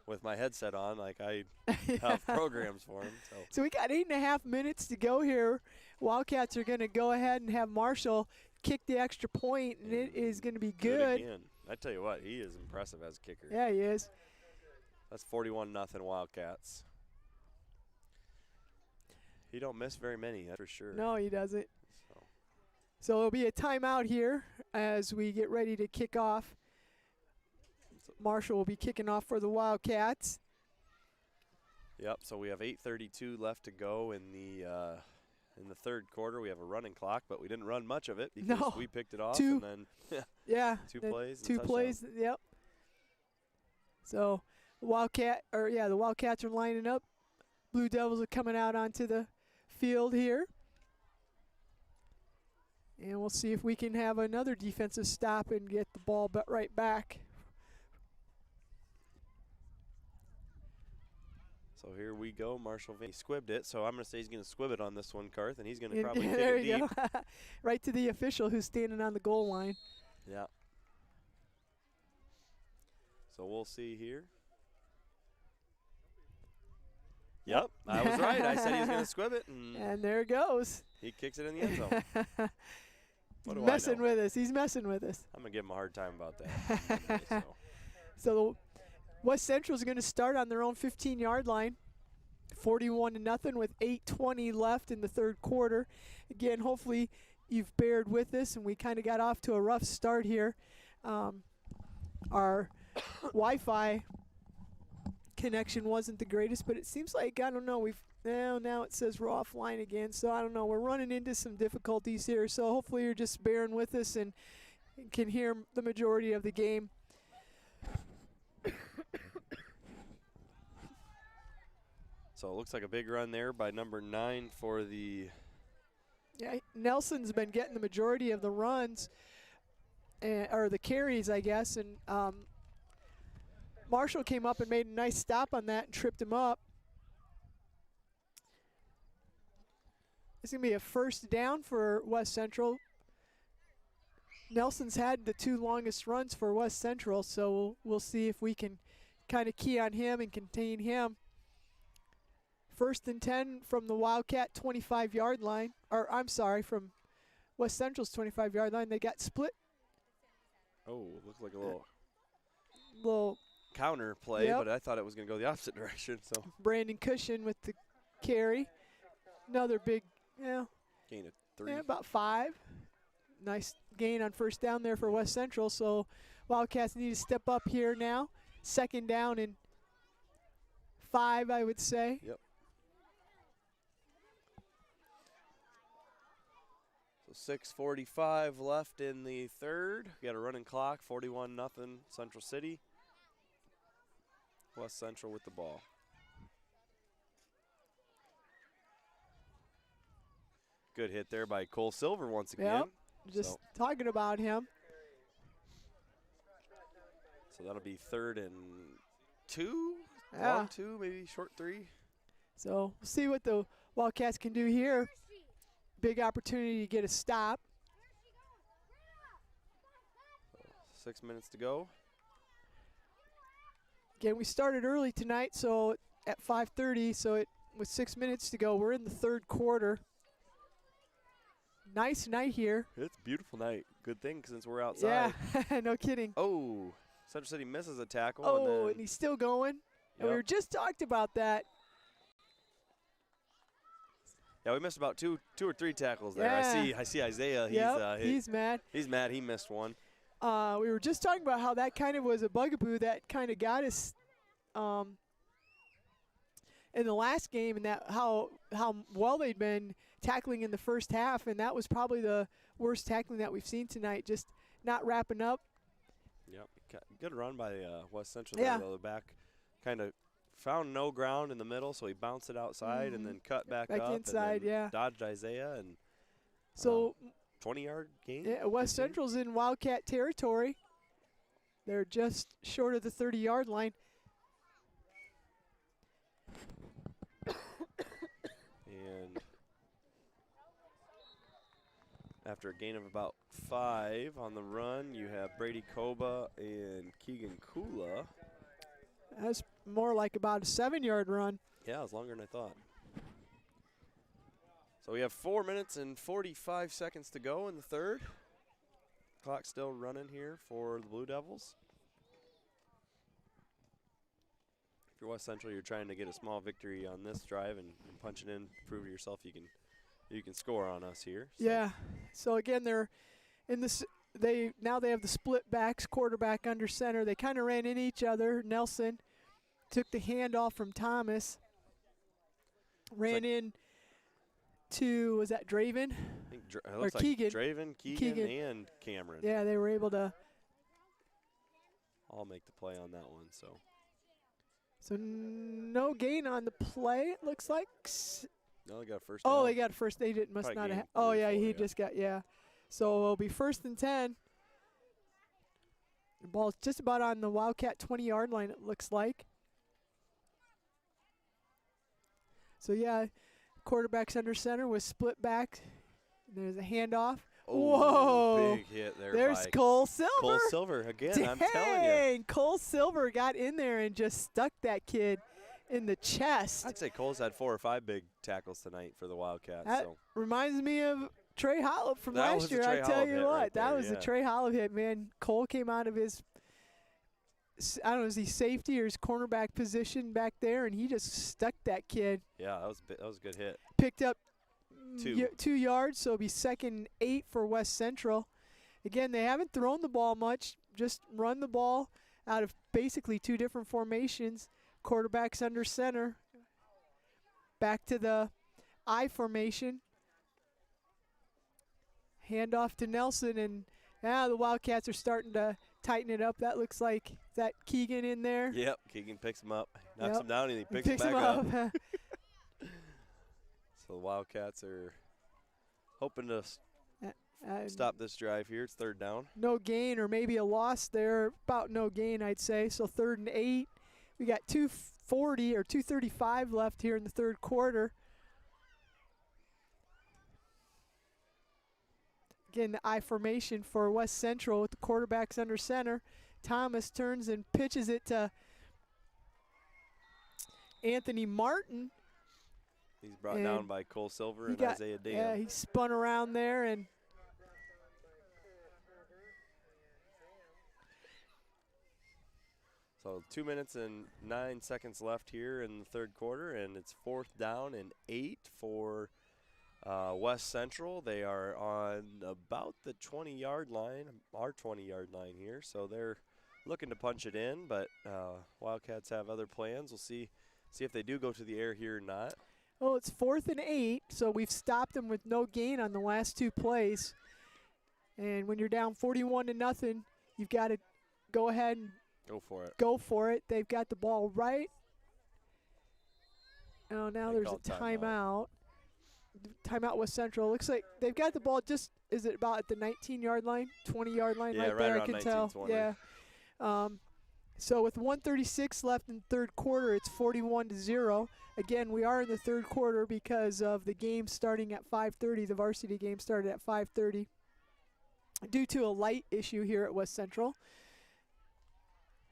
with my headset on, like I have programs for him. So we got 8.5 minutes to go here. Wildcats are going to go ahead and have Marshall kick the extra point, and it is going to be good. Again. I tell you what, he is impressive as a kicker. Yeah, he is. That's 41-0 Wildcats. He don't miss very many, that's for sure. No, he doesn't. So it'll be a timeout here as we get ready to kick off. Marshall will be kicking off for the Wildcats. Yep. So we have 8:32 left to go in the third quarter. We have a running clock, but we didn't run much of it because we picked it off. Two. And then Yeah. two plays. And Two plays. Yep. So the Wildcats are lining up. Blue Devils are coming out onto the field here. And we'll see if we can have another defensive stop and get the ball right back. So here we go. Marshall he squibbed it, so I'm going to say he's going to squib it on this one, Karth, and he's going to probably kick there it you deep. go. Right to the official who's standing on the goal line. Yeah. So we'll see here. Yep, I was right. I said he was going to squib it, And there it goes. he kicks it in the end zone. What do messing I know? with us. He's messing with us. I'm going to give him a hard time about that. So West Central is going to start on their own 15-yard line, 41-0 with 8:20 left in the third quarter. Again, hopefully you've bared with us, and we kind of got off to a rough start here. Our Wi-Fi connection wasn't the greatest, but it seems like, I don't know, now it says we're offline again, so I don't know. We're running into some difficulties here, so hopefully you're just bearing with us and can hear the majority of the game. So it looks like a big run there by number 9 for the. Yeah, Nelson's been getting the majority of the runs, or the carries, I guess, and Marshall came up and made a nice stop on that and tripped him up. It's going to be a first down for West Central. Nelson's had the 2 longest runs for West Central, so we'll see if we can kind of key on him and contain him. First and 10 from the Wildcat 25-yard line, or I'm sorry, from West Central's 25-yard line. They got split. Oh, looks like a little Little counter play, Yep. but I thought it was going to go the opposite direction. So Brandon Cushion with the carry. Another big, gain of 3. about 5. Nice gain on first down there for West Central. So Wildcats need to step up here now. Second down and 5, I would say. Yep. So 6:45 left in the third. We got a running clock, 41-0 Central City. West Central with the ball. Good hit there by Cole Silver once again. Yep. Just talking about him. So that'll be 3rd and 2, Yeah. long 2, maybe short 3. So we'll see what the Wildcats can do here. Big opportunity to get a stop. 6 minutes to go. Again, we started early tonight, so at 5:30, so with 6 minutes to go, we're in the third quarter. Nice night here. It's a beautiful night. Good thing since we're outside. Yeah, no kidding. Oh, Central City misses a tackle. Oh, and and he's still going. And we Yep. were just talked about that. Yeah, we missed about two or three tackles there. Yeah. I see Isaiah. Yep, he's mad. He's mad. He missed one. We were just talking about how that kind of was a bugaboo that kind of got us in the last game, and that how well they'd been tackling in the first half, and that was probably the worst tackling that we've seen tonight. Just not wrapping up. Yep. Good run by West Central. Yeah. There, though. The back kind of found no ground in the middle, so he bounced it outside and then cut back up. inside, and then yeah. Dodged Isaiah and So 20-yard gain. yeah, West 15? Central's in Wildcat territory. They're just short of the 30-yard line. And after a gain of about 5 on the run, you have Brady Koba and Keegan Kula. That's more like about a 7-yard run. Yeah, it was longer than I thought. So we have 4 minutes and 45 seconds to go in the third. Clock still running here for the Blue Devils. If you're West Central, you're trying to get a small victory on this drive and punch it in, prove to yourself you can score on us here. So. Yeah. So again, they're in this. Now they have the split backs, quarterback under center. They kind of ran in each other. Nelson took the handoff from Thomas. Ran in to, was that Draven? I think it or looks like Keegan. Draven, Keegan, and Cameron. Yeah, they were able to. All make the play on that one. So no gain on the play, it looks like. No, they got first. Oh, down. they got first. They didn't. Must Probably not have. gained Oh, 3 or yeah, 4, he yeah. just got, yeah. So it'll be 1st and 10. The ball's just about on the Wildcat 20-yard line, it looks like. So, yeah, quarterback's under center with split back. There's a handoff. Oh, Whoa. big hit there. There's by Cole Silver. Cole Silver again. Dang, I'm telling you. Cole Silver got in there and just stuck that kid in the chest. I'd say Cole's had 4 or 5 big tackles tonight for the Wildcats. That So reminds me of Trey Hollop from That last was a year. I Trey tell Hollop you hit what, right that there, was the yeah. Trey Hollop hit, man. Cole came out of his, I don't know, is he safety or his cornerback position back there, and he just stuck that kid. yeah, that was a good hit. Picked up 2. 2 yards, so it'll be 2nd and 8 for West Central. Again, they haven't thrown the ball much, just run the ball out of basically 2 different formations. Quarterback's under center. Back to the I formation. Handoff to Nelson, and now the Wildcats are starting to tighten it up. That looks like, is that Keegan in there? Yep, Keegan picks him up, knocks Yep. him down, and he picks him him back up. up. So the Wildcats are hoping to And stop this drive here. It's 3rd down. no gain, or maybe a loss there. About no gain, I'd say. So 3rd and 8. We got 2:40 or 2:35 left here in the third quarter. Again, the I formation for West Central with the quarterbacks under center. Thomas turns and pitches it to Anthony Martin. He's brought And down by Cole Silver He and got, Isaiah Dam. yeah, he spun around there and So 2 minutes and 9 seconds left here in the third quarter, and it's 4th down and 8 for West Central. They are on about the 20-yard line, our 20-yard line here. So they're looking to punch it in, but Wildcats have other plans. We'll see if they do go to the air here or not. Well, it's 4th and 8, so we've stopped them with no gain on the last 2 plays. And when you're down 41-0, you've got to go ahead and go for it. They've got the ball right. Oh, now there's a timeout. Timeout West Central. Looks like they've got the ball just, is it about at the 19-yard line, 20-yard line right there, I can tell. 20. Yeah. So with 1:36 left in the third quarter, it's 41-0. Again, we are in the third quarter because of the game starting at 5:30. The varsity game started at 5:30 due to a light issue here at West Central.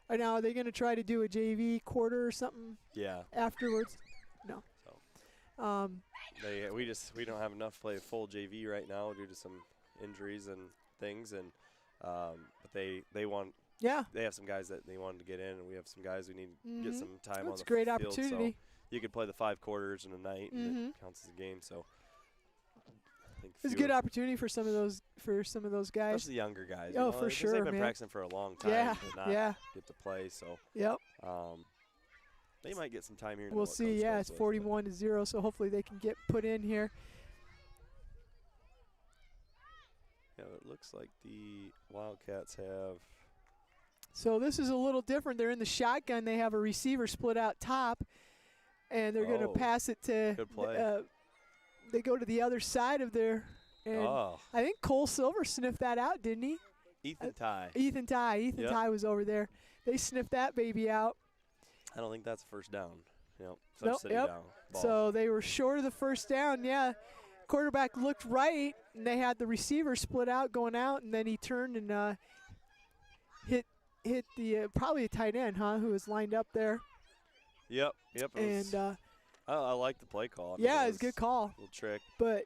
Now, are they going to try to do a JV quarter or something? Yeah. Afterwards? No. So. We don't have enough to play full JV right now due to some injuries and things, and but they want. Yeah. They have some guys that they wanted to get in, and we have some guys who need to get some time on the field. That's a great opportunity. So you could play the 5 quarters in a night, and it counts as a game. So I think it's a good opportunity for some of those guys. Especially the younger guys. Oh, for sure, they've been practicing for a long time to not get to play. So they might get some time here. We'll see. Yeah, it's 41-0, so hopefully they can get put in here. Yeah, it looks like the Wildcats have. So this is a little different. They're in the shotgun. They have a receiver split out top, and they're going to pass it to. Good play. They go to the other side of their. And I think Cole Silver sniffed that out, didn't he? Ethan Ty. Ethan Ty was over there. They sniffed that baby out. I don't think that's a first down. Down. Ball. So they were short of the first down. Yeah, quarterback looked right, and they had the receiver split out going out, and then he turned and hit the probably a tight end, who was lined up there. Yep. And I like the play call. It was a good call. Little trick. But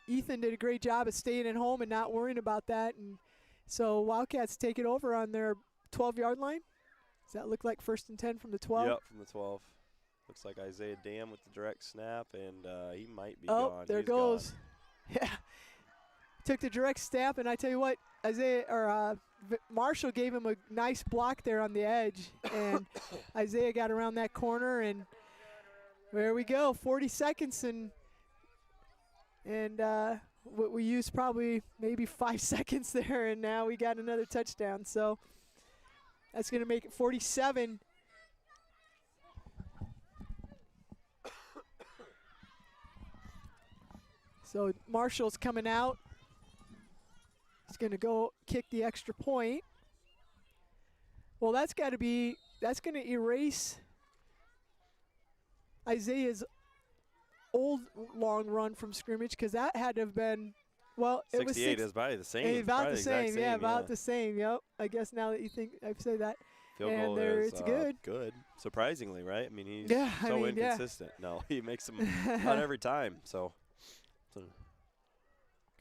Ethan did a great job of staying at home and not worrying about that. And so Wildcats take it over on their 12-yard line. Does that look like 1st and 10 from the 12? Yep, from the 12. Looks like Isaiah Dam with the direct snap, and he might be gone. Oh, there goes. Gone. Yeah. Took the direct snap, and I tell you what, Marshall gave him a nice block there on the edge, and Isaiah got around that corner, and there we go, 40 seconds, and we used probably maybe 5 seconds there, and now we got another touchdown. So that's going to make it 47. So Marshall's coming out. He's going to go kick the extra point. Well, that's going to erase Isaiah's old long run from scrimmage, because that had to have been, well, it was 68 is probably the same. About the same, about the same. Yep. I guess now that you think I've said that. Field and goal there is it's good. Good. Surprisingly, right? I mean, he's so inconsistent. No, he makes them not every time. So it's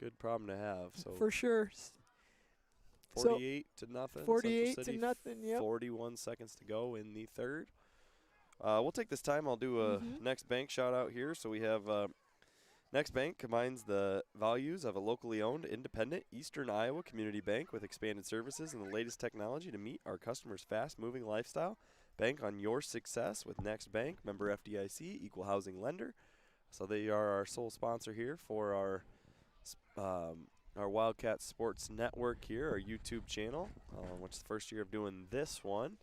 a good problem to have. So for sure. 48 to nothing. 48 to nothing. Yep. 41 seconds to go in the third. We'll take this time. I'll do a Next Bank shout out here. So we have Next Bank combines the values of a locally owned, independent Eastern Iowa community bank with expanded services and the latest technology to meet our customers' fast-moving lifestyle. Bank on your success with Next Bank, member FDIC, equal housing lender. So they are our sole sponsor here for our Wildcat Sports Network here, our YouTube channel, which is the first year of doing this one.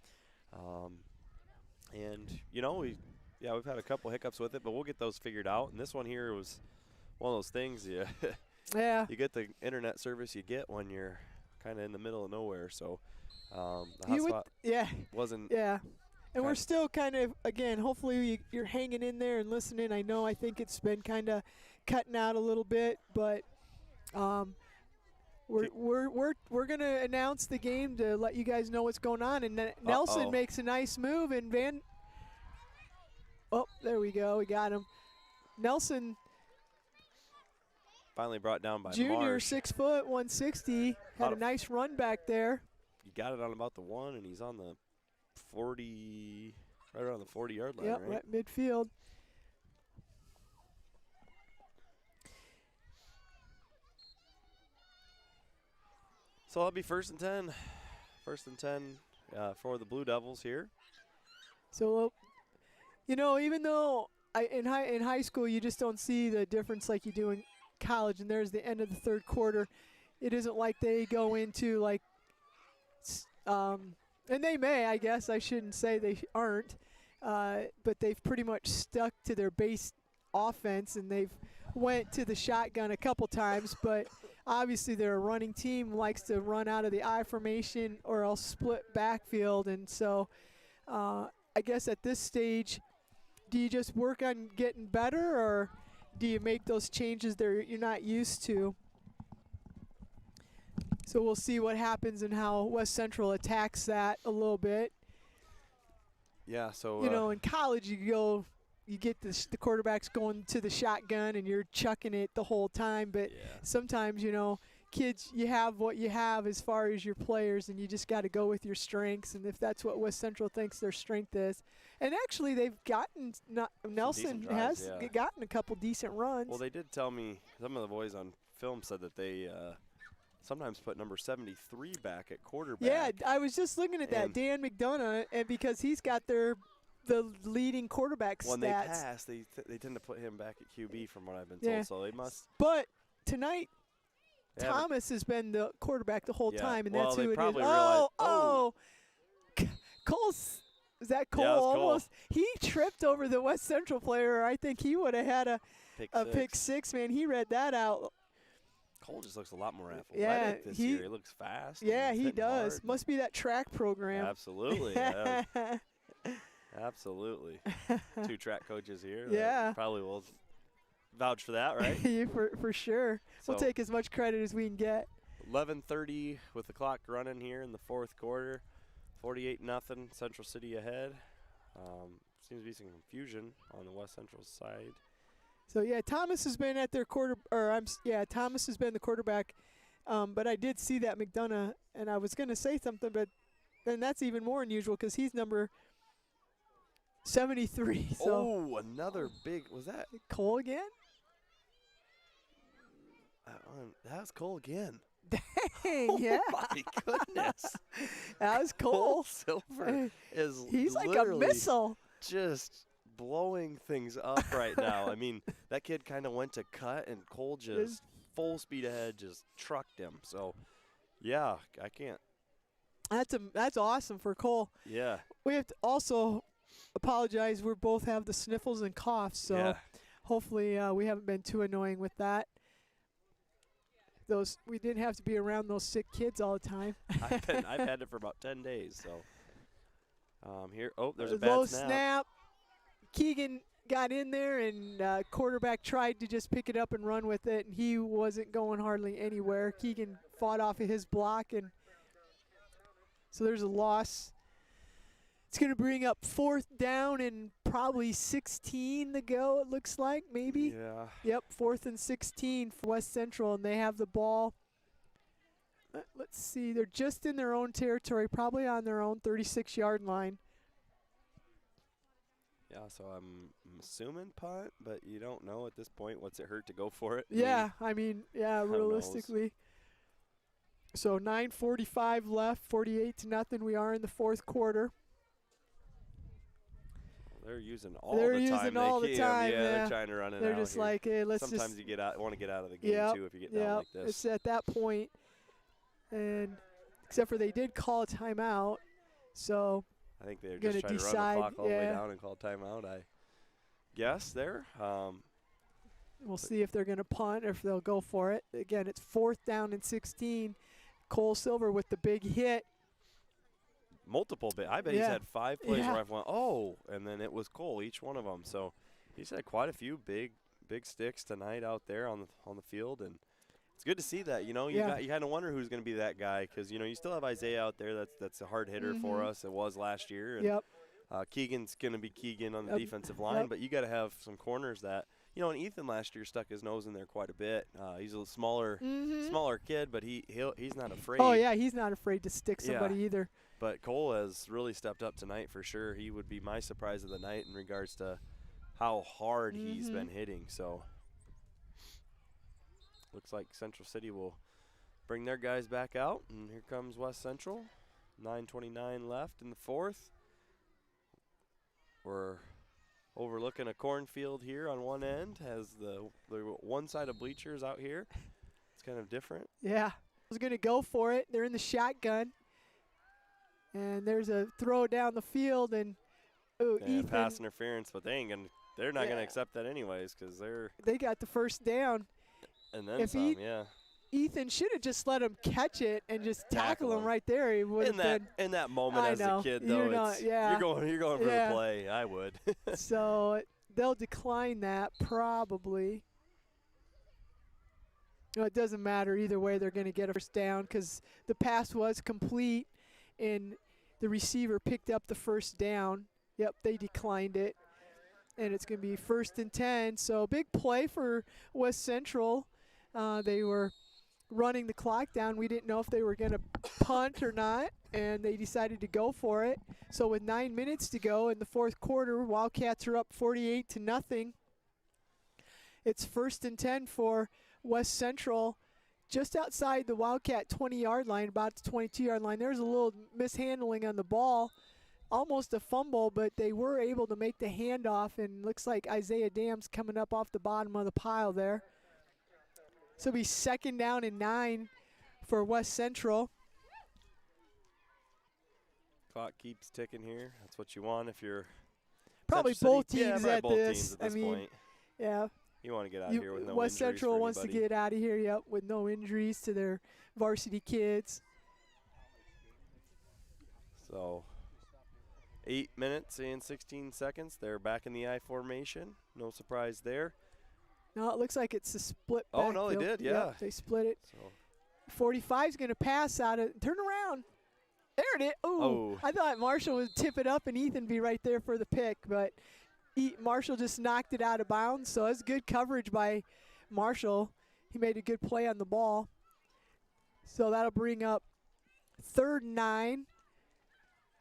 And, we've had a couple hiccups with it, but we'll get those figured out. And this one here was one of those things, yeah. You get the internet service you get when you're kind of in the middle of nowhere. So the hotspot wasn't. Yeah. And we're still kind of, again, hopefully you're hanging in there and listening. I think it's been kind of cutting out a little bit, but we're gonna announce the game to let you guys know what's going on. And Nelson makes a nice move, and there we go, we got him. Nelson finally brought down by Junior, Marsh. 6 foot, 160, had a nice run back there. You got it on about the 1, and he's on the 40, right around the 40-yard line, Yep, right? right midfield. So that'll be 1st and 10. 1st and 10 for the Blue Devils here. So, you know, even though in high school you just don't see the difference like you do in college, and there's the end of the third quarter. It isn't like they go into like, and they may, I guess I shouldn't say they aren't, but they've pretty much stuck to their base offense, and they've went to the shotgun a couple times, but obviously they're a running team, likes to run out of the I formation or else split backfield, and so I guess at this stage, do you just work on getting better, or do you make those changes that you're not used to? So we'll see what happens and how West Central attacks that a little bit. Yeah, so You know, in college you get the quarterbacks going to the shotgun and you're chucking it the whole time, but yeah. sometimes, you know, kids, you have what you have as far as your players, and you just got to go with your strengths, and if that's what West Central thinks their strength is. And actually they've gotten, Nelson drives, has yeah. gotten a couple decent runs. Well, they did tell me, some of the boys on film said that they sometimes put number 73 back at quarterback. Yeah, I was just looking at that, Dan McDonough, and because he's got the leading quarterback stats. When they pass, they tend to put him back at QB from what I've been told, so they must. But tonight, Thomas has been the quarterback the whole time, and well, that's who it is. Realized, Cole's. Is that Cole? Yeah, Almost. Cole. He tripped over the West Central player. I think he would have had a pick six, man. He read that out. Cole just looks a lot more athletic this year. He looks fast. Yeah, he does. Must be that track program. Absolutely. Absolutely. 2 track coaches here. Yeah. Probably will vouch for that, right? for sure. So we'll take as much credit as we can get. 11:30 with the clock running here in the 4th quarter. 48-0, Central City ahead. Seems to be some confusion on the West Central side. So yeah, Thomas has been at their Thomas has been the quarterback. But I did see that McDonough, and I was going to say something, but then that's even more unusual because he's number 73. So another big. Was that Cole again? That was Cole again. Dang, yeah. Oh my goodness. That was Cole. Silver is he's like a missile. Just blowing things up right now. I mean, that kid kind of went to cut, and Cole just full speed ahead, just trucked him. So, yeah, I can't. That's awesome for Cole. Yeah. We have to also apologize. We both have the sniffles and coughs, so hopefully we haven't been too annoying with that. We didn't have to be around those sick kids all the time. I've had it for about 10 days. So here, there's a low bad snap. Keegan got in there, and quarterback tried to just pick it up and run with it, and he wasn't going hardly anywhere. Keegan fought off of his block, and so there's a loss. It's going to bring up 4th down and probably 16 to go, it looks like, maybe. Yeah. Yep, 4th and 16 for West Central, and they have the ball. Let's see, they're just in their own territory, probably on their own 36-yard line. Yeah, so I'm assuming punt, but you don't know at this point. What's it hurt to go for it? Yeah, I mean, realistically. So 9:45 left, 48-0. We are in the 4th quarter. They're using all the time. Yeah, they're trying to run it out. They're just like, hey, let's Sometimes you want to get out of the game too if you get down like this. It's at that point, and except for they did call a timeout, so I think they're just trying to run the clock all the way down and call timeout. I guess there. We'll see if they're going to punt or if they'll go for it. Again, it's 4th down and 16. Cole Silver with the big hit. Multiple bit. I bet he's had 5 plays where I've went, and then it was Cole, each one of them. So he's had quite a few big sticks tonight out there on the field, and it's good to see that. You know, you kind of wonder who's going to be that guy because you know you still have Isaiah out there. That's a hard hitter for us. It was last year. And, Keegan's going to be Keegan on the defensive line, but you got to have some corners that. You know, and Ethan last year stuck his nose in there quite a bit. He's a smaller kid, but he's not afraid. Oh yeah, he's not afraid to stick somebody either. But Cole has really stepped up tonight for sure. He would be my surprise of the night in regards to how hard he's been hitting. So looks like Central City will bring their guys back out. And here comes West Central. 9:29 left in the fourth. We're overlooking a cornfield here on one end. Has the one side of bleachers out here. It's kind of different. Yeah. I was going to go for it. They're in the shotgun. And there's a throw down the field, and Ethan. Pass interference, but they're not gonna accept that anyways because they got the first down. And then some, Ethan should have just let him catch it and just tackle him right there. He would have been. In that moment as a kid, though, you're going for the play. I would. So they'll decline that probably. No, it doesn't matter either way. They're going to get a first down because the pass was complete, and the receiver picked up the first down. Yep, they declined it, and it's going to be 1st and 10. So big play for West Central. They were running the clock down. We didn't know if they were going to punt or not, and they decided to go for it. So with 9 minutes to go in the fourth quarter, Wildcats are up 48-0. It's 1st and 10 for West Central, just outside the Wildcat 20-yard line, about the 22-yard line. There's a little mishandling on the ball, almost a fumble, but they were able to make the handoff, and looks like Isaiah Dam's coming up off the bottom of the pile there. So it'll be 2nd down and 9 for West Central. Clock keeps ticking here. That's what you want if you're probably both teams at both this. Teams at this point. Yeah. You want to get out of here with no injuries. West Central wants to get out of here, yep, with no injuries to their varsity kids. So 8 minutes and 16 seconds. They're back in the I formation. No surprise there. No, it looks like it's a split backfield. Oh, no, they did, yeah. Yep, they split it. So 45 is going to pass out of – turn around. There it is. Ooh. Oh. I thought Marshall would tip it up and Ethan be right there for the pick, but Marshall just knocked it out of bounds. So it's good coverage by Marshall. He made a good play on the ball. So that'll bring up 3rd and 9.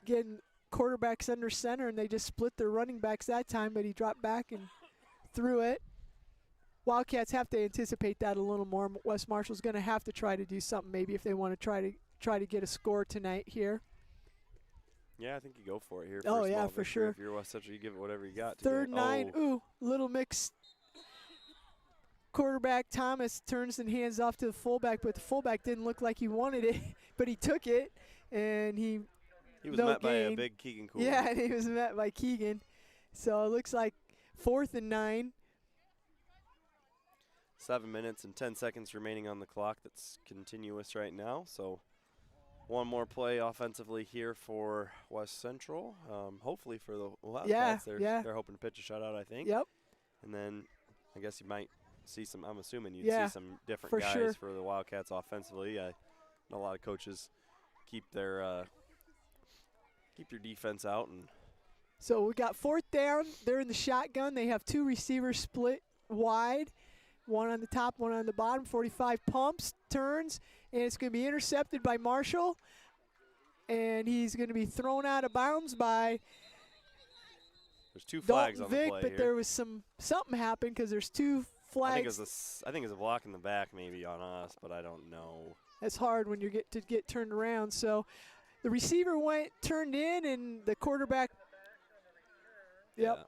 Again, quarterback's under center, and they just split their running backs that time, but he dropped back and threw it. Wildcats have to anticipate that a little more. West Marshall's going to have to try to do something maybe if they want to try to get a score tonight here. Yeah, I think you go for it here. Oh, yeah, for sure. If you're West Central, you give it whatever you got. 3rd and 9. Ooh, little mix. Quarterback Thomas turns and hands off to the fullback, but the fullback didn't look like he wanted it, but he took it, and he was met by a big Keegan Cooler. Yeah, and he was met by Keegan. So it looks like 4th and 9. 7 minutes and 10 seconds remaining on the clock. That's continuous right now. So one more play offensively here for West Central. Hopefully for the Wildcats. They're hoping to pitch a shutout, I think. Yep. And then I guess you might see some, I'm assuming you'd see some different guys for the Wildcats offensively. I know a lot of coaches keep their keep your defense out. And so we got 4th down. They're in the shotgun. They have 2 receivers split wide. One on the top, one on the bottom. 45 pumps, turns, and it's going to be intercepted by Marshall. And he's going to be thrown out of bounds by there's 2 flags Dalton on the Vick, play but here. There was something happened because there's 2 flags. I think it's a block in the back maybe on us, but I don't know. That's hard when you get turned around. So the receiver turned in, and the quarterback. Yep. Yeah.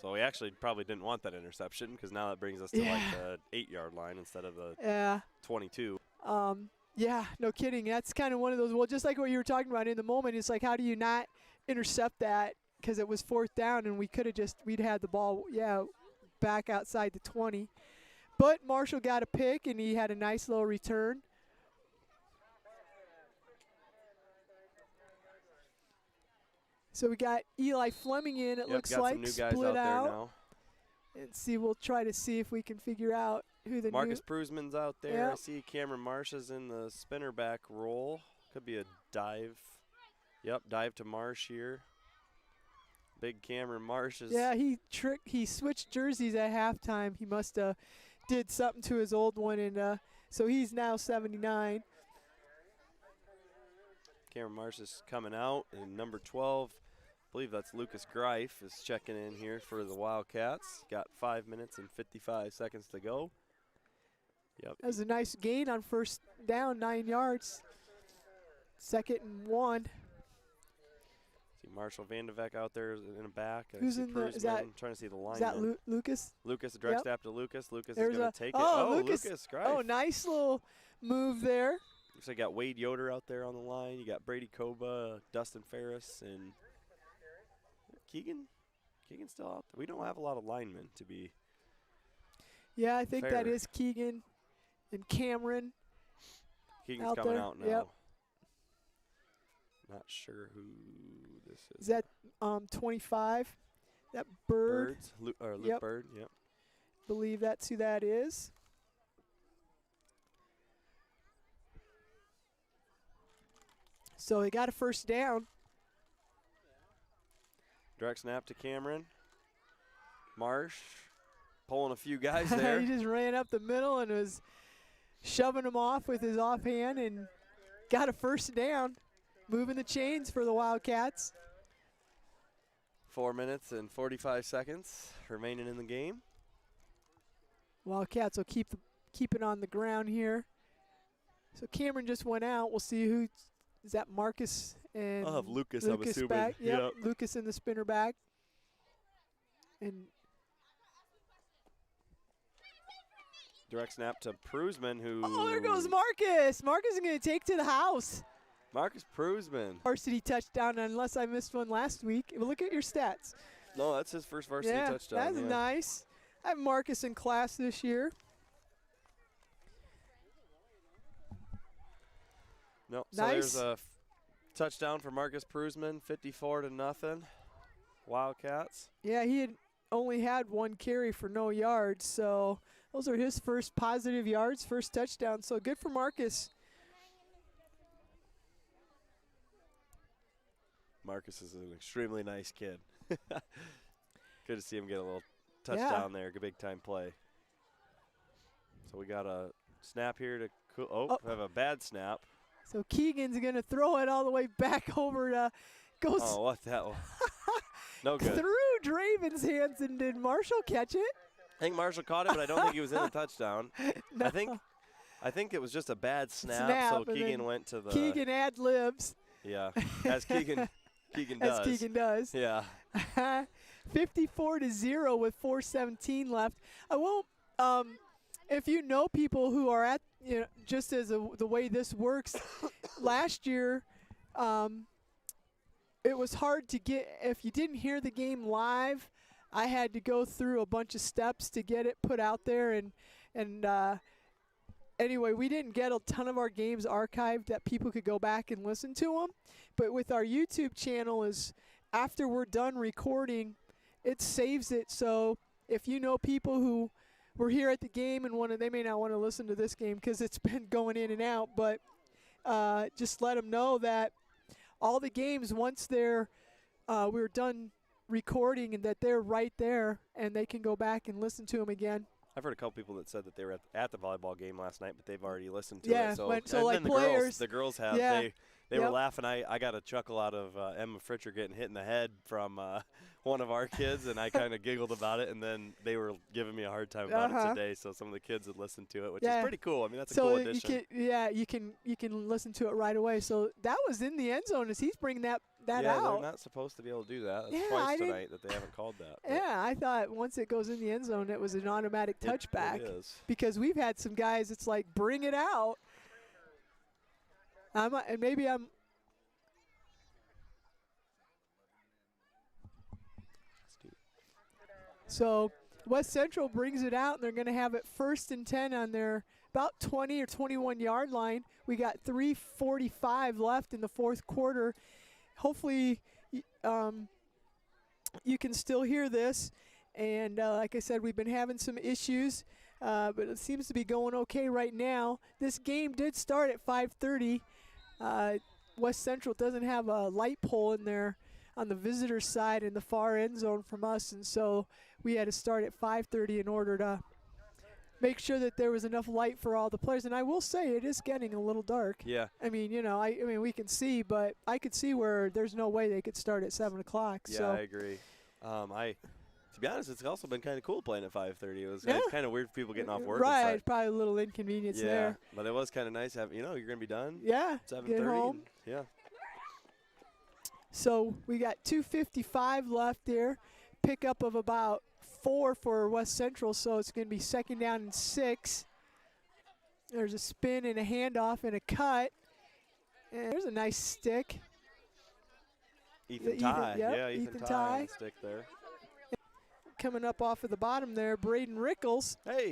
So we actually probably didn't want that interception because now that brings us to like the 8-yard line instead of the 22. Yeah, no kidding. That's kind of one of those. Well, just like what you were talking about in the moment, it's like how do you not intercept that because it was 4th down and we'd had the ball back outside the 20. But Marshall got a pick and he had a nice little return. So we got Eli Fleming in, it looks like, some new guys split out there now. And we'll try to see if we can figure out who the Marcus Prusman's out there. Yep. I see Cameron Marsh is in the spinner back role. Could be a dive. Yep, dive to Marsh here. Big Cameron Marsh is. Yeah, he switched jerseys at halftime. He must have did something to his old one, and so he's now 79. Cameron Marsh is coming out, and number 12, I believe that's Lucas Greif, is checking in here for the Wildcats. Got 5 minutes and 55 seconds to go. Yep. That was a nice gain on first down, 9 yards. 2nd and 1. See Marshall Vandeveck out there in the back. Who's in the? Is that? I'm trying to see the line. Is that Lucas? Lucas, the direct Yep. snap to Lucas. Lucas There's is going to take it. oh, Lucas Greif. Oh, nice little move there. Looks like you got Wade Yoder out there on the line. You got Brady Koba, Dustin Ferris, and Keegan. Keegan's still out there. We don't have a lot of linemen to be. Yeah, I think that fair. is Keegan and Cameron. Keegan's out coming there. out now. Yep. Not sure who this is. Is that 25? That Bird. Birds? Luke Yep. Bird, yep. Believe that's who that is. So he got a first down. Direct snap to Cameron. Marsh pulling a few guys there. He just ran up the middle and was shoving them off with his offhand and got a first down, moving the chains for the Wildcats. 4 minutes and 45 seconds remaining in the game. Wildcats will keep it on the ground here. So Cameron just went out. We'll see who is that. Marcus and I'll have Lucas, I'm assuming. back. Yep. Lucas in the spinner back. And direct snap to Prusman, who. oh, there goes Marcus. Marcus is going to take to the house. Marcus Prusman. Varsity touchdown, unless I missed one last week. Look at your stats. No, that's his first varsity touchdown. That's nice. I have Marcus in class this year. No, so Nice. there's a touchdown for Marcus Prusman, 54-0. Wildcats. Yeah, he had only had one carry for no yards, so those are his first positive yards, first touchdown. So good for Marcus. Marcus is an extremely nice kid. Good to see him get a little touchdown there, a big time play. So we got a snap here to have a bad snap. So Keegan's going to throw it all the way back over to goes Oh, what that one? No good. through Draven's hands, and did Marshall catch it? I think Marshall caught it, but I don't think he was in the touchdown. No. I think it was just a bad snap, so and Keegan then went to the Keegan ad-libs. Yeah, as Keegan does. As Keegan does. Yeah. 54-0 with 4:17 left. I won't. If you know people who are at, just as the way this works, last year, it was hard to get. If you didn't hear the game live, I had to go through a bunch of steps to get it put out there, and anyway, we didn't get a ton of our games archived that people could go back and listen to them. But with our YouTube channel, is after we're done recording, it saves it. So if you know people who were here at the game and they may not want to listen to this game because it's been going in and out, but just let them know that all the games, once we're done recording, and that they're right there and they can go back and listen to them again. I've heard a couple people that said that they were at the volleyball game last night, but they've already listened to Yeah, it. So, so like then the players. the girls have. Yeah. They were laughing. I got a chuckle out of Emma Fritcher getting hit in the head from one of our kids, and I kind of giggled about it. And then they were giving me a hard time about it today. So some of the kids had listened to it, which is pretty cool. I mean, that's a cool addition. You can listen to it right away. So that was in the end zone as he's bringing that yeah, out. They're not supposed to be able to do that. That's Yeah, twice tonight that they haven't called that. Yeah, I thought once it goes in the end zone, it was an automatic touchback. It is. Because we've had some guys, it's like, bring it out. So West Central brings it out, and they're going to have it 1st and 10 on their about 20 or 21 yard line. We got 3:45 left in the fourth quarter. Hopefully you can still hear this. And like I said, we've been having some issues, but it seems to be going okay right now. This game did start at 5:30. West Central doesn't have a light pole in there on the visitor side in the far end zone from us, and so we had to start at 5:30 in order to make sure that there was enough light for all the players. And I will say it is getting a little dark. Yeah. I mean, you know, I mean, we can see, but I could see where there's no way they could start at 7 o'clock. Yeah, so. I agree. To be honest, it's also been kind of cool playing at 5:30. It was Yeah. kind of weird for people getting off work. Right, It's probably a little inconvenience yeah, there. but it was kind of nice having, you know, you're going to be done. Yeah, 7:30. get home. Yeah. So we got 2:55 left here. Pickup of about 4 for West Central, so it's going to be 2nd down and 6. There's a spin and a handoff and a cut. And there's a nice stick. Ethan Ty. Yep, Yeah, Ethan Ty on the stick there. Coming up off of the bottom there, Braden Rickles. Hey.